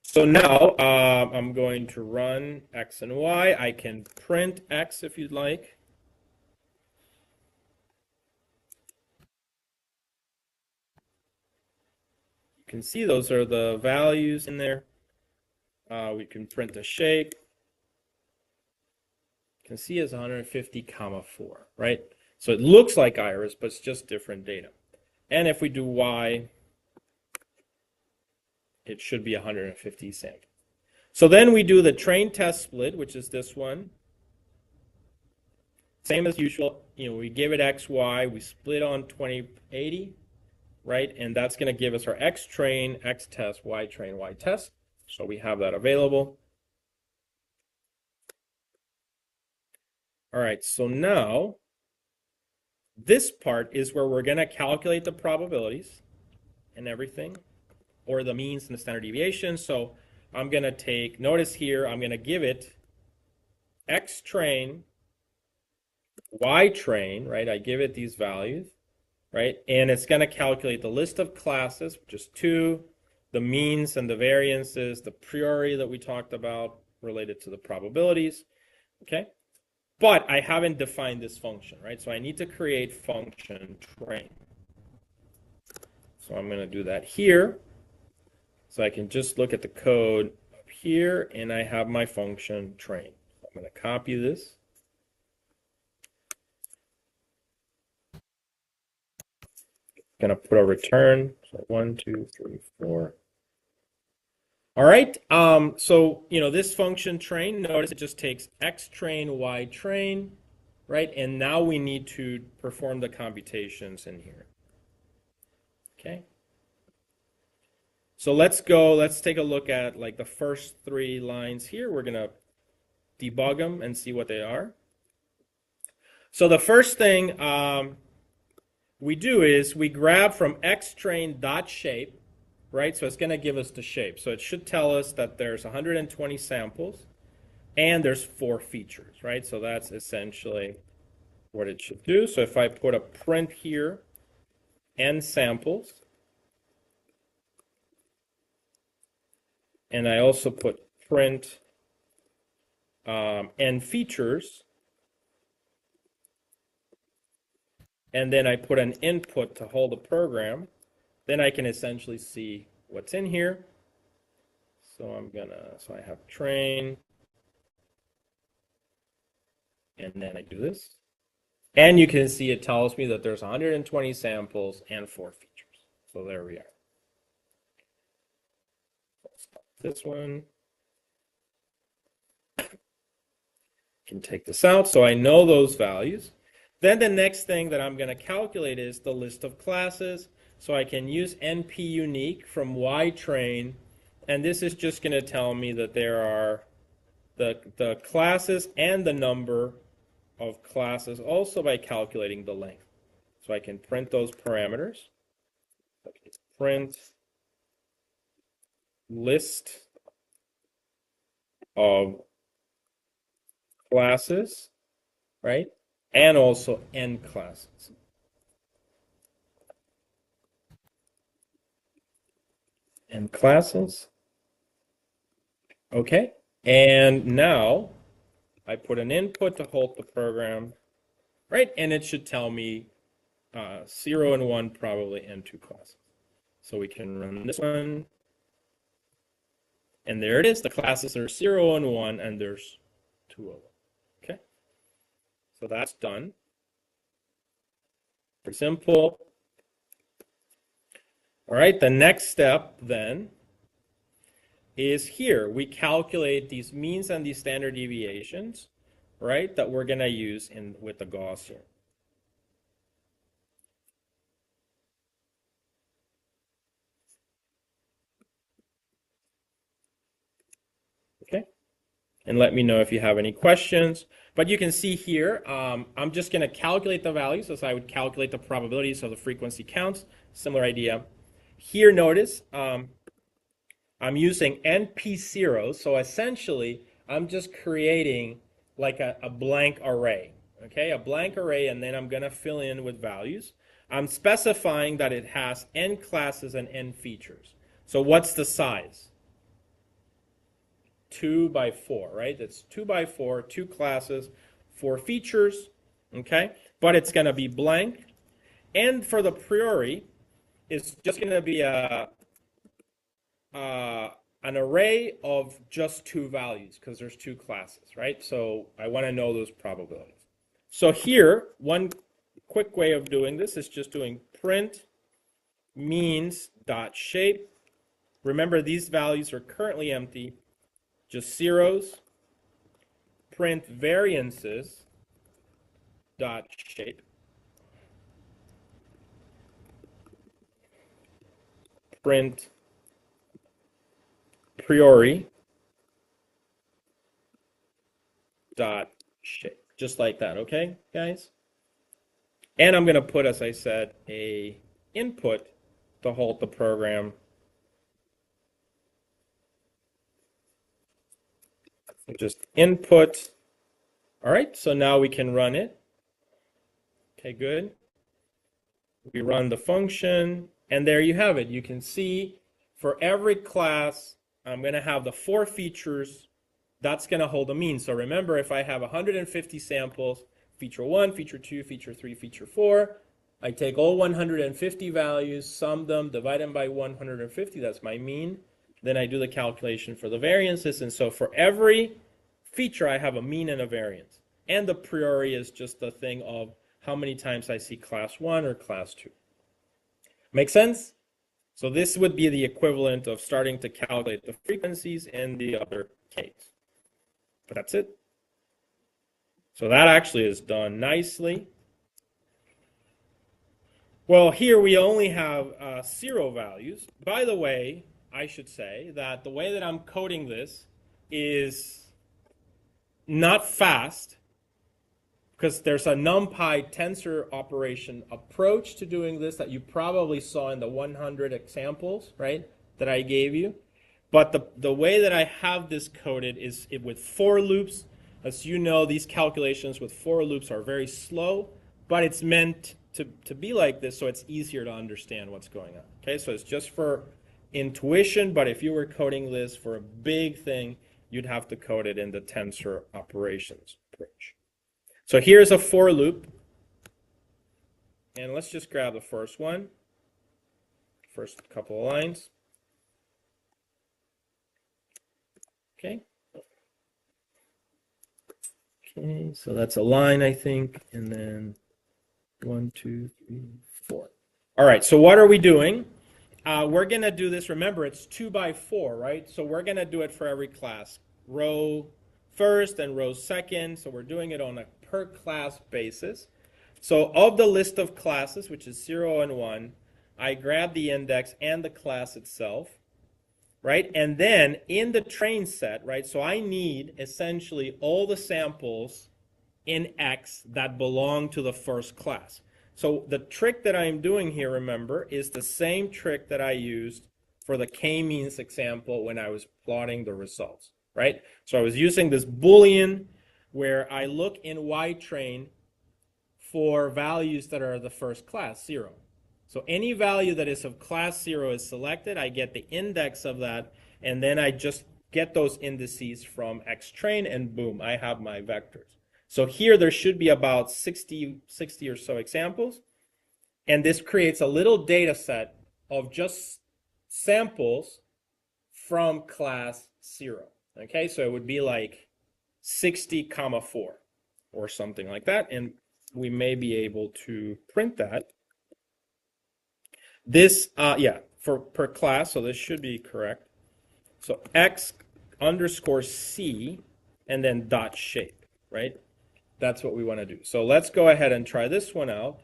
So now I'm going to run X and Y. I can print X if you'd like. You can see those are the values in there. We can print a shape. You can see it's 150, 4, right? So it looks like iris, but it's just different data. And if we do Y, it should be 150 samples. So then we do the train test split, which is this one. Same as usual, we give it X, Y, we split on 2080, right? And that's going to give us our X train, X test, Y train, Y test. So we have that available. All right, so now this part is where we're going to calculate the probabilities and everything, or the means and the standard deviation. So I'm going to take, notice here, I'm going to give it X train, Y train, right? I give it these values, right? And it's going to calculate the list of classes, which is 2, the means and the variances, the priori that we talked about related to the probabilities, okay? But I haven't defined this function, right? So I need to create function train. So I'm going to do that here. So I can just look at the code up here, and I have my function train. I'm going to copy this. Going to put a return. So 1, 2, 3, 4. All right. So this function train, notice it just takes X train, Y train, right? And now we need to perform the computations in here. Okay. So let's take a look at like the first 3 lines here. We're going to debug them and see what they are. So the first thing we do is we grab from xtrain.shape, right? So it's going to give us the shape. So it should tell us that there's 120 samples and there's 4 features, right? So that's essentially what it should do. So if I put a print here, n samples, and I also put print n features, and then I put an input to hold the program, then I can essentially see what's in here. So I have train, and then I do this. And you can see it tells me that there's 120 samples and 4 features. So there we are. This one. Can take this out, so I know those values. Then the next thing that I'm going to calculate is the list of classes. So I can use NP unique from ytrain, and this is just going to tell me that there are the classes and the number of classes also by calculating the length. So I can print those parameters. Okay, print list of classes, right? And also n classes. N classes. Okay. And now I put an input to hold the program, right? And it should tell me 0 and 1 probably and 2 classes. So we can run this one. And there it is. The classes are 0 and 1, and there's 2 of them. Okay. So that's done. Pretty simple. All right. The next step then is here. We calculate these means and these standard deviations, right, that we're going to use with the Gaussian. Okay. And let me know if you have any questions. But you can see here, I'm just going to calculate the values as I would calculate the probabilities of the frequency counts. Similar idea. Here, notice, I'm using NP0. So essentially, I'm just creating like a blank array. Okay, a blank array, and then I'm going to fill in with values. I'm specifying that it has n classes and n features. So what's the size? 2 by 4, right? That's 2 by 4, 2 classes, 4 features, okay? But it's going to be blank. And for the priori, it's just going to be an array of just 2 values because there's 2 classes, right? So I want to know those probabilities. So here, one quick way of doing this is just doing print means dot shape. Remember, these values are currently empty. Just zeros. Print variances dot shape. Print priori dot shape. Just like that, okay, guys? And I'm going to put, as I said, a input to halt the program. Just input. All right, so now we can run it. Okay, good. We run the function, and there you have it. You can see for every class, I'm going to have the 4 features. That's going to hold a mean. So remember, if I have 150 samples, feature 1, feature 2, feature 3, feature 4, I take all 150 values, sum them, divide them by 150. That's my mean. Then I do the calculation for the variances. And so for every feature, I have a mean and a variance. And the priori is just the thing of how many times I see class 1 or class 2. Make sense? So this would be the equivalent of starting to calculate the frequencies in the other case. But that's it. So that actually is done nicely. Well, here we only have 0 values. By the way, I should say that the way that I'm coding this is not fast, because there's a NumPy tensor operation approach to doing this that you probably saw in the 100 examples, right, that I gave you. But the way that I have this coded is with for loops. As you know, these calculations with for loops are very slow, but it's meant to be like this so it's easier to understand what's going on. Okay, so it's just for intuition, but if you were coding this for a big thing, you'd have to code it in the tensor operations approach. So here's a for loop. And let's just grab the first one, first couple of lines. Okay. Okay, so that's a line, I think, and then 1, 2, 3, 4. All right, so what are we doing? We're going to do this. Remember, it's 2 by 4, right? So we're going to do it for every class. Row first and row second. So we're doing it on a per class basis. So of the list of classes, which is 0 and 1, I grab the index and the class itself, right? And then in the train set, right? So I need essentially all the samples in X that belong to the first class. So the trick that I'm doing here, remember, is the same trick that I used for the k-means example when I was plotting the results, right? So I was using this Boolean where I look in Y-train for values that are the first class, 0. So any value that is of class 0 is selected. I get the index of that, and then I just get those indices from X-train, and boom, I have my vectors. So here there should be about 60 or so examples, and this creates a little data set of just samples from class 0. Okay, so it would be like 60 comma 4 or something like that, and we may be able to print that. This, for per class, so this should be correct. So X underscore C and then dot shape, right? That's what we want to do. So let's go ahead and try this one out.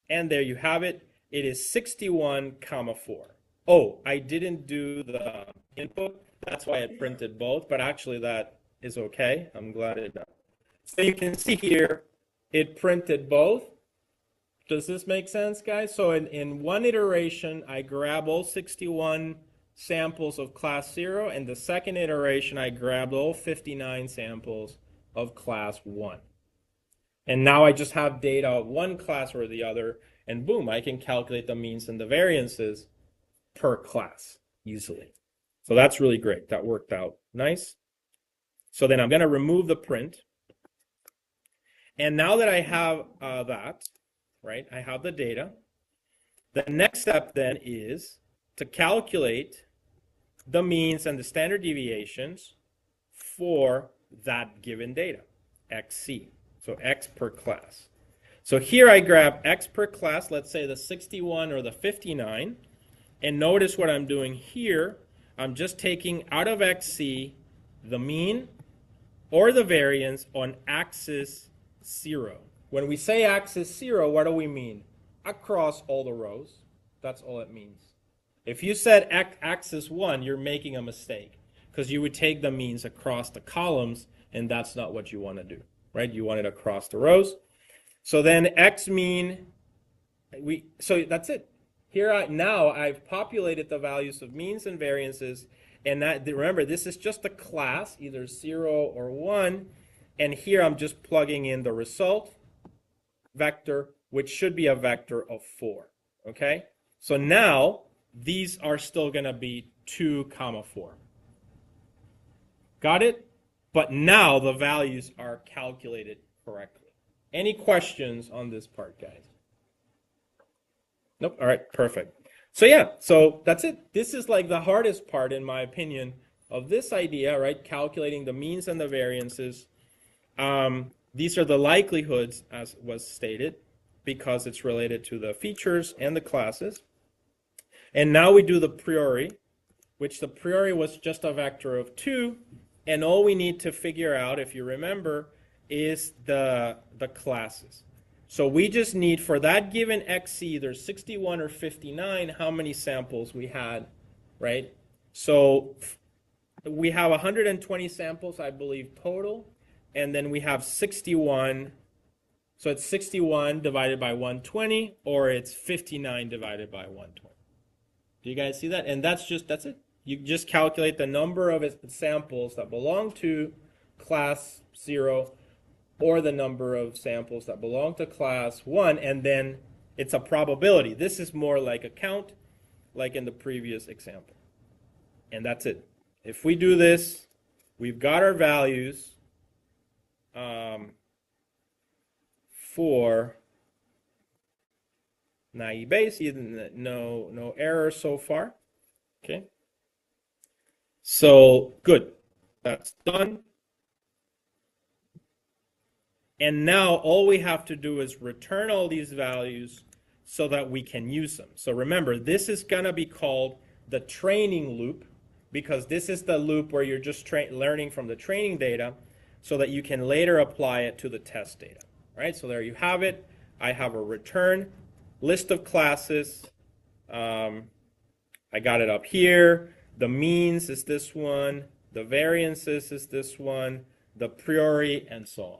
And there you have it. It is 61 comma 4. Oh, I didn't do the input. That's why it printed both, but actually that is okay. I'm glad it does. So you can see here, it printed both. Does this make sense, guys? So in one iteration, I grab all 61 samples of class 0, and the second iteration, I grabbed all 59 samples of class 1. And now I just have data of one class or the other, and boom, I can calculate the means and the variances per class easily. So that's really great. That worked out nice. So then I'm going to remove the print. And now that I have that, right, I have the data, the next step then is to calculate the means and the standard deviations for that given data, XC. So X per class. So here I grab X per class, let's say the 61 or the 59, and notice what I'm doing here. I'm just taking out of XC the mean or the variance on axis 0. When we say axis 0, what do we mean? Across all the rows. That's all it means. If you said axis 1, you're making a mistake because you would take the means across the columns, and that's not what you want to do, right? You want it across the rows. So then X mean, so that's it. Here now I've populated the values of means and variances, and that, remember, this is just a class, either 0 or 1, and here I'm just plugging in the result vector, which should be a vector of 4, okay? So now these are still going to be 2 comma 4. Got it? But now the values are calculated correctly. Any questions on this part, guys? Nope. All right, perfect. So yeah, so that's it. This is like the hardest part, in my opinion, of this idea, right? Calculating the means and the variances. These are the likelihoods, as was stated, because it's related to the features and the classes. And now we do the priori, which the priori was just a vector of 2, and all we need to figure out, if you remember, is the classes. So we just need, for that given XC, either 61 or 59, how many samples we had, right? So we have 120 samples, I believe, total, and then we have 61. So it's 61 divided by 120, or it's 59 divided by 120. Do you guys see that? And that's it. You just calculate the number of samples that belong to class 0 or the number of samples that belong to class 1, and then it's a probability. This is more like a count, like in the previous example. And that's it. If we do this, we've got our values, for naive Bayes. No error so far. Okay. So good. That's done. And now all we have to do is return all these values so that we can use them. So remember, this is going to be called the training loop, because this is the loop where you're just learning from the training data so that you can later apply it to the test data. All right, so there you have it. I have a return list of classes. I got it up here. The means is this one. The variances is this one. The priori, and so on.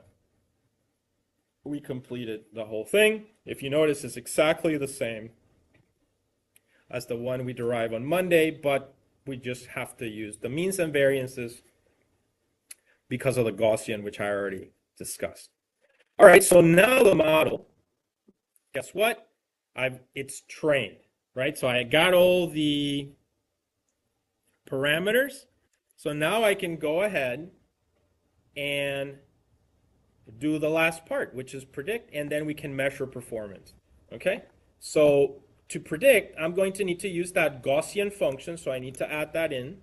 We completed the whole thing. If you notice, it's exactly the same as the one we derive on Monday, but we just have to use the means and variances because of the Gaussian, which I already discussed. All right, so now the model, guess what? It's trained, right? So I got all the parameters. So now I can go ahead and do the last part, which is predict, and then we can measure performance. Okay? So to predict, I'm going to need to use that Gaussian function, so I need to add that in.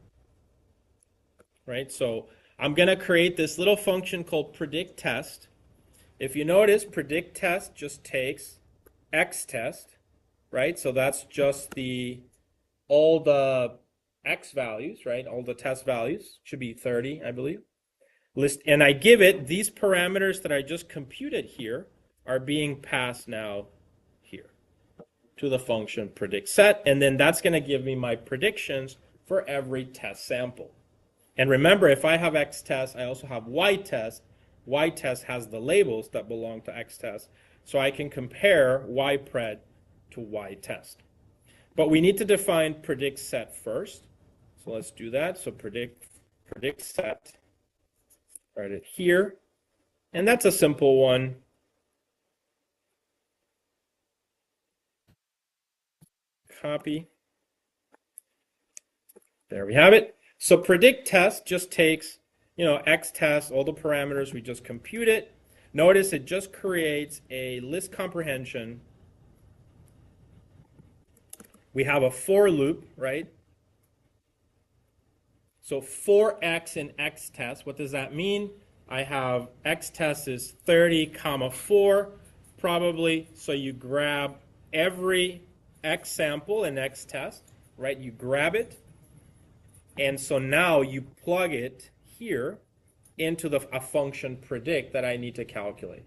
Right? So I'm going to create this little function called predict test. If you notice, predict test just takes x test, right? So that's just all the x values, right? All the test values should be 30, I believe. List, and I give it these parameters that I just computed here are being passed now here to the function predict set, and then that's going to give me my predictions for every test sample. And remember, if I have x test, I also have y test. Y test has the labels that belong to x test, so I can compare y pred to y test. But we need to define predict set first, so let's do that. So predict set. Write it here, and that's a simple one. Copy. There we have it. So predict test just takes, x test, all the parameters, we just compute it. Notice it just creates a list comprehension. We have a for loop, right? So for x in x test, what does that mean? I have x test is 30 comma 4 probably. So you grab every x sample in x test, right? You grab it. And so now you plug it here into a function predict that I need to calculate.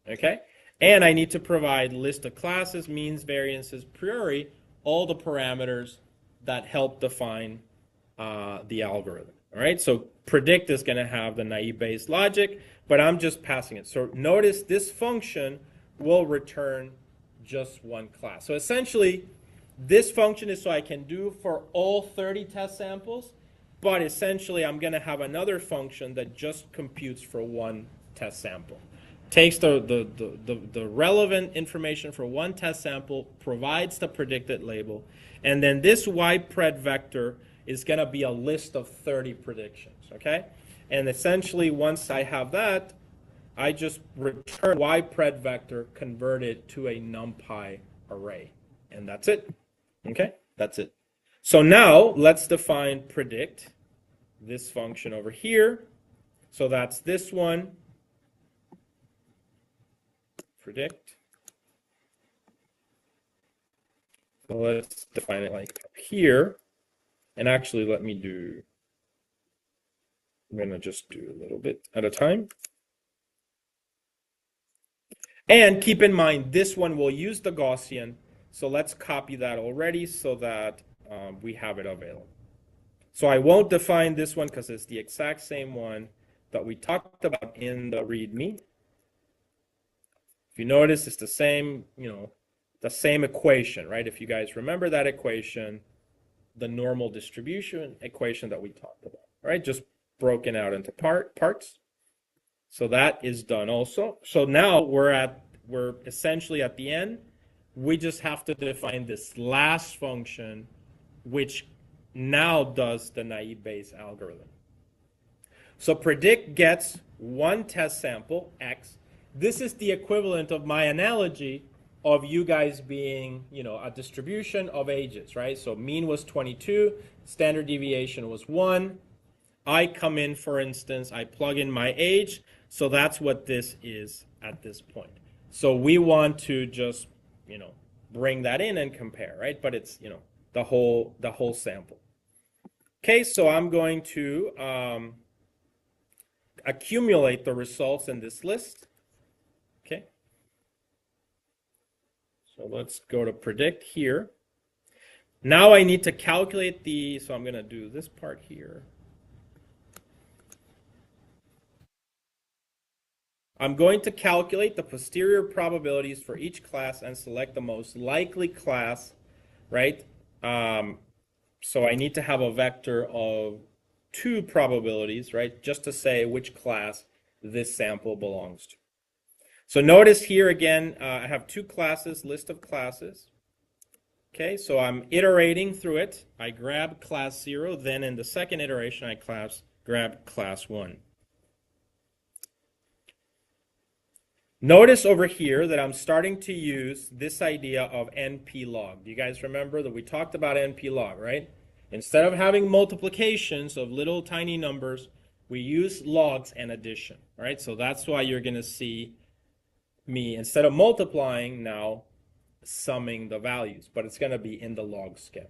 Okay? And I need to provide list of classes, means, variances, priori, all the parameters that help define the algorithm. All right, so predict is going to have the naive Bayes logic, but I'm just passing it. So notice this function will return just one class. So essentially, this function is so I can do for all 30 test samples, but essentially I'm going to have another function that just computes for one test sample. Takes the relevant information for one test sample, provides the predicted label, and then this y pred vector is going to be a list of 30 predictions, okay? And essentially, once I have that, I just return y pred vector converted to a NumPy array. And that's it, okay? That's it. So now, let's define predict, this function over here. So that's this one, predict. So let's define it like up here. And actually, I'm going to just do a little bit at a time. And keep in mind, this one will use the Gaussian. So let's copy that already so that we have it available. So I won't define this one because it's the exact same one that we talked about in the README. If you notice, it's the same, the same equation, right? If you guys remember that equation, the normal distribution equation that we talked about, right? Just broken out into parts. So that is done also. So now we're essentially at the end. We just have to define this last function, which now does the naive Bayes algorithm. So predict gets one test sample, X. This is the equivalent of my analogy of you guys being, a distribution of ages, right? So mean was 22, standard deviation was 1. I come in, for instance, I plug in my age, so that's what this is at this point. So we want to just, bring that in and compare, right? But it's, the whole sample. Okay, so I'm going to accumulate the results in this list. Okay. So let's go to predict here. Now I need to calculate so I'm going to do this part here. I'm going to calculate the posterior probabilities for each class and select the most likely class, right? So I need to have a vector of 2 probabilities, right? Just to say which class this sample belongs to. So notice here again, I have 2 classes, list of classes. Okay, so I'm iterating through it. I grab class 0, then in the second iteration I grab class 1. Notice over here that I'm starting to use this idea of NP log. Do you guys remember that we talked about NP log, right? Instead of having multiplications of little tiny numbers, we use logs and addition, right? So that's why you're going to see me, instead of multiplying, now summing the values, but it's going to be in the log scale.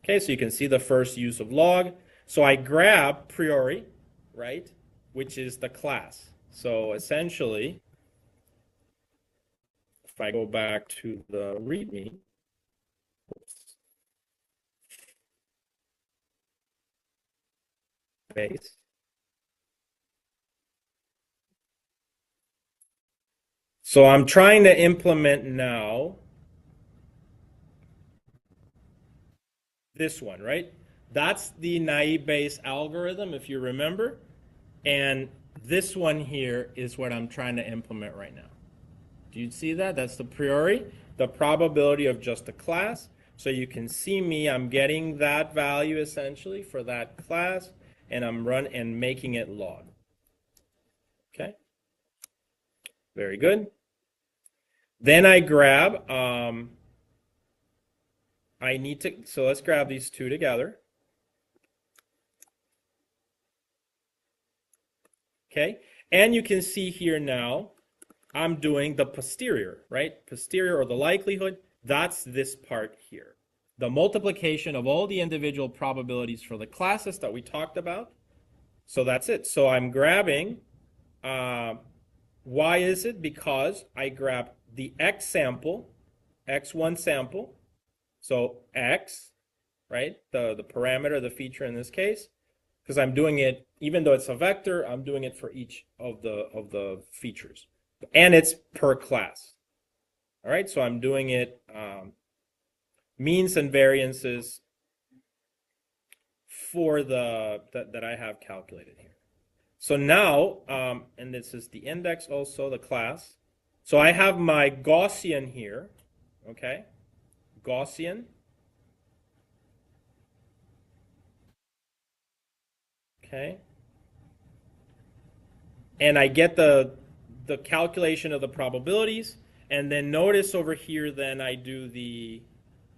Okay, so you can see the first use of log. So I grab priori, right, which is the class. So essentially, if I go back to the README, base. So I'm trying to implement now this one, right? That's the naive Bayes algorithm, if you remember. And this one here is what I'm trying to implement right now. Do you see that? That's the priori, the probability of just a class. So you can see me, I'm getting that value essentially for that class, and I'm making it log. Okay? Very good. Then I grab, so let's grab these 2 together. Okay? And you can see here now, I'm doing the posterior, right? Posterior, or the likelihood, that's this part here. The multiplication of all the individual probabilities for the classes that we talked about. So that's it. So I'm grabbing, why is it? Because I grab the X sample, X1 sample, so X, right? The parameter, the feature in this case, because I'm doing it, even though it's a vector, I'm doing it for each of the features. And it's per class. All right, so I'm doing it means and variances for that I have calculated here. So now, and this is the index also, the class. So I have my Gaussian here, okay? Gaussian. Okay. And I get the calculation of the probabilities, and then notice over here then I do the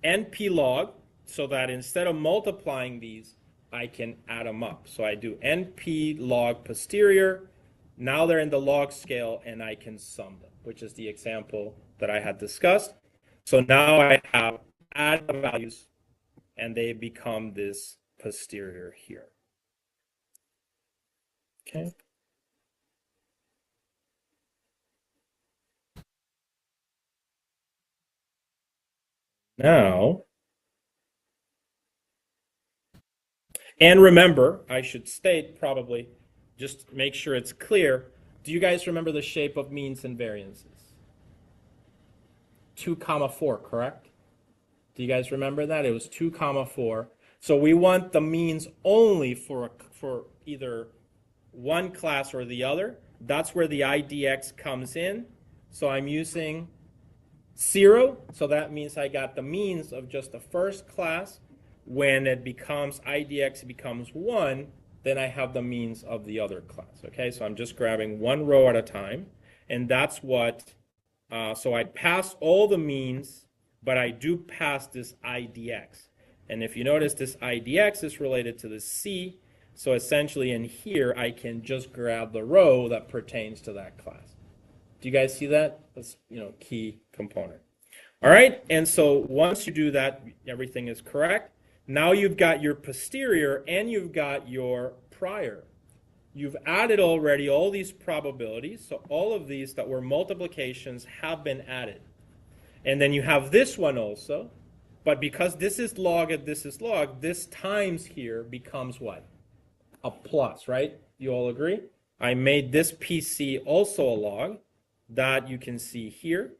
NP log, so that instead of multiplying these, I can add them up. So I do NP log posterior, now they're in the log scale, and I can sum them, which is the example that I had discussed. So now I have add the values, and they become this posterior here. Okay. Now, and remember, I should state probably, just make sure it's clear, do you guys remember the shape of means and variances? 2, 4, correct? Do you guys remember that? It was 2, 4. So we want the means only for either one class or the other. That's where the IDX comes in. So I'm using 0, so that means I got the means of just the first class. When it becomes IDX becomes 1, then I have the means of the other class. Okay, so I'm just grabbing one row at a time, and that's what, so I pass all the means, but I do pass this IDX. And if you notice, this IDX is related to the C, so essentially in here, I can just grab the row that pertains to that class. Do you guys see that? That's, key component. All right, and so once you do that, everything is correct. Now you've got your posterior and you've got your prior. You've added already all these probabilities, so all of these that were multiplications have been added. And then you have this one also, but because this is log and this is log, this times here becomes what? A plus, right? You all agree? I made this PC also a log that you can see here.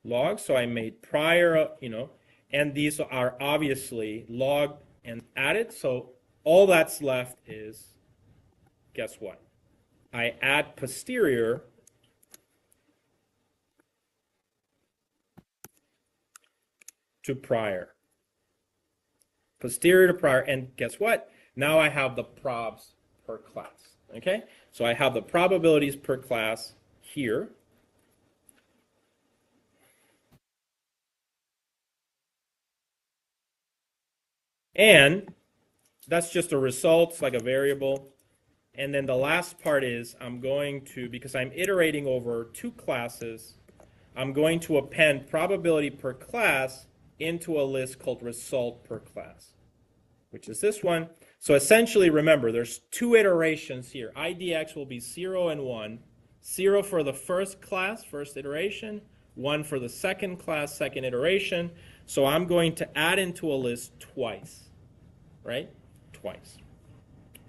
Log, so I made prior, and these are obviously log and added, so all that's left is, guess what? I add posterior to prior. Posterior to prior, and guess what? Now I have the probs per class, okay? So I have the probabilities per class here. And that's just a result, it's like a variable. And then the last part is I'm going to, because I'm iterating over two classes, I'm going to append probability per class into a list called result per class, which is this one. So essentially, remember, there's two iterations here. IDX will be 0 and 1. 0 for the first class, first iteration. 1 for the second class, second iteration. So I'm going to add into a list twice. Right? Twice.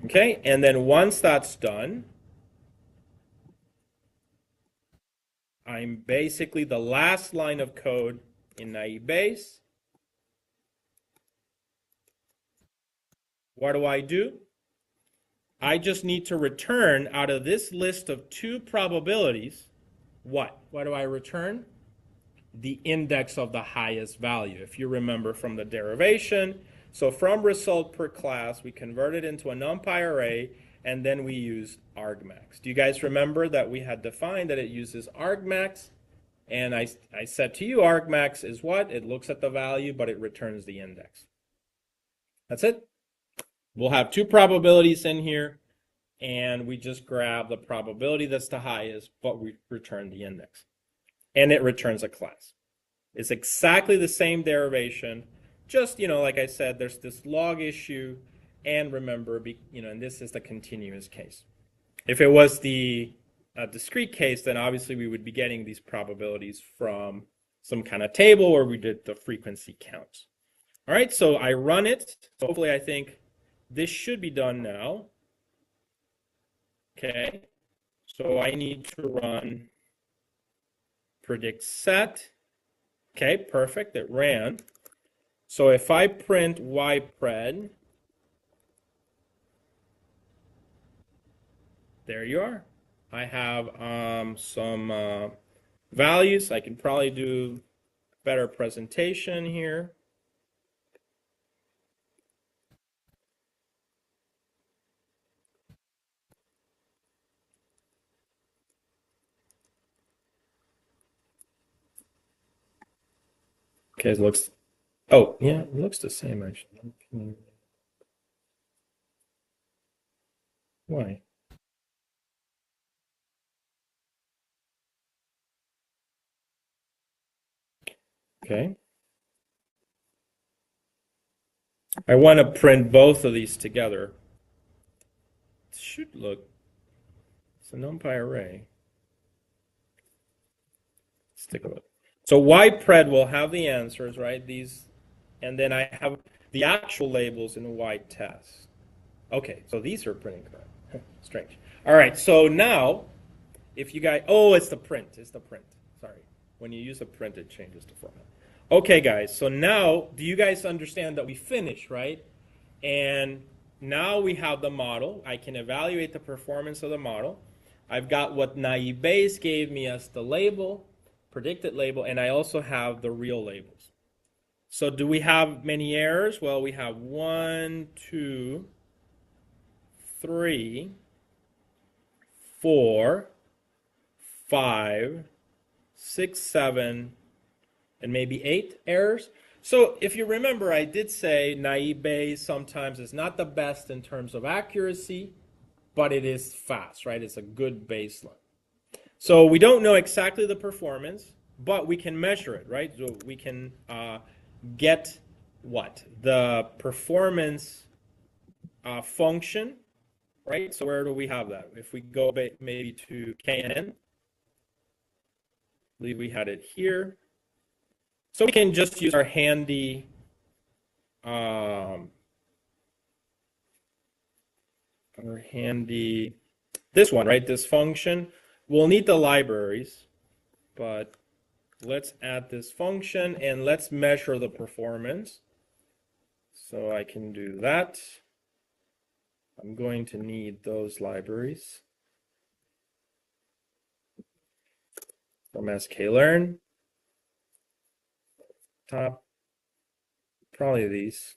Okay, and then once that's done, I'm basically the last line of code in naive Bayes. What do? I just need to return out of this list of two probabilities, what? What do I return? The index of the highest value, if you remember from the derivation. So from result per class, we convert it into a NumPy array, and then we use argmax. Do you guys remember that we had defined that it uses argmax? And I said to you, argmax is what? It looks at the value, but it returns the index. That's it. We'll have two probabilities in here, and we just grab the probability that's the highest, but we return the index. And it returns a class. It's exactly the same derivation. Just, like I said, there's this log issue, and remember, and this is the continuous case. If it was the discrete case, then obviously we would be getting these probabilities from some kind of table where we did the frequency counts. All right, so I run it. So hopefully I think this should be done now. Okay, so I need to run predict set. Okay, perfect, it ran. So if I print ypred, there you are. I have some values. I can probably do better presentation here. Okay, it looks, oh, yeah, it looks the same actually. Why? Okay. I want to print both of these together. It should look, it's a NumPy array. Let's take a look. So ypred will have the answers, right? These, and then I have the actual labels in ytest. Okay, so these are printing correct. Strange. All right, so now, if you guys, oh, it's the print. Sorry. When you use a print, it changes the format. Okay, guys, so now, do you guys understand that we finished, right? And now we have the model. I can evaluate the performance of the model. I've got what naive Bayes gave me as the label, predicted label, and I also have the real labels. So do we have many errors? Well, we have 1, 2, 3, 4, 5, 6, 7, and maybe 8 errors. So if you remember, I did say naive Bayes sometimes is not the best in terms of accuracy, but it is fast, right? It's a good baseline. So we don't know exactly the performance, but we can measure it, right? So we can get what? The performance function, right? So where do we have that? If we go maybe to KNN, I believe we had it here. So we can just use our handy this one, right? This function. We'll need the libraries, but let's add this function and let's measure the performance. So I can do that. I'm going to need those libraries from sklearn. Top, probably these.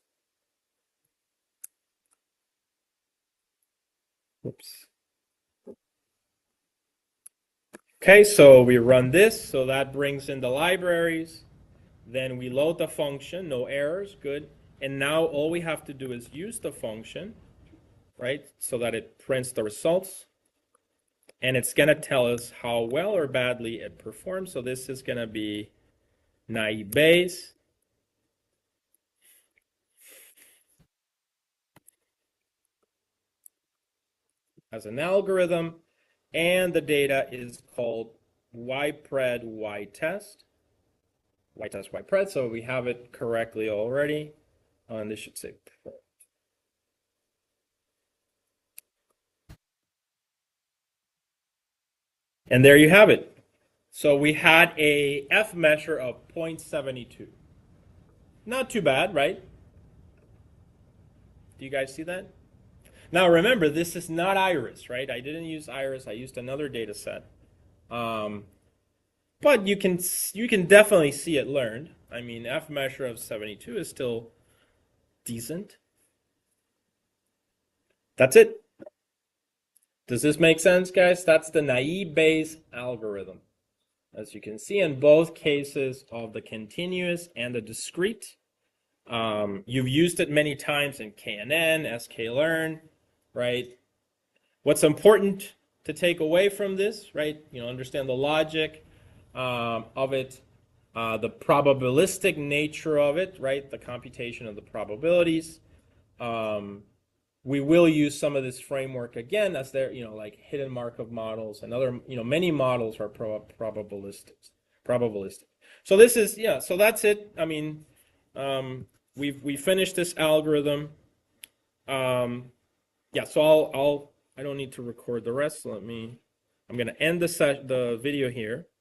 Oops. Okay, so we run this, so that brings in the libraries. Then we load the function, no errors, good. And now all we have to do is use the function, right, so that it prints the results. And it's going to tell us how well or badly it performs. So this is going to be naive Bayes. As an algorithm, and the data is called ypred ytest. Ytest ypred, so we have it correctly already. And this should say print. And there you have it. So we had a F measure of 0.72. Not too bad, right? Do you guys see that? Now remember, this is not iris, right? I didn't use iris. I used another data set. But you can definitely see it learned. I mean, F measure of 72 is still decent. That's it. Does this make sense, guys? That's the naive Bayes algorithm. As you can see in both cases of the continuous and the discrete. You've used it many times in KNN, sklearn, right? What's important to take away from this, right? Understand the logic of it, the probabilistic nature of it, right? The computation of the probabilities. We will use some of this framework again as there, like hidden Markov models and other, many models are probabilistic. So this is, yeah, so that's it. I mean, we finished this algorithm. Yeah, so I don't need to record the rest. So I'm going to end the video here.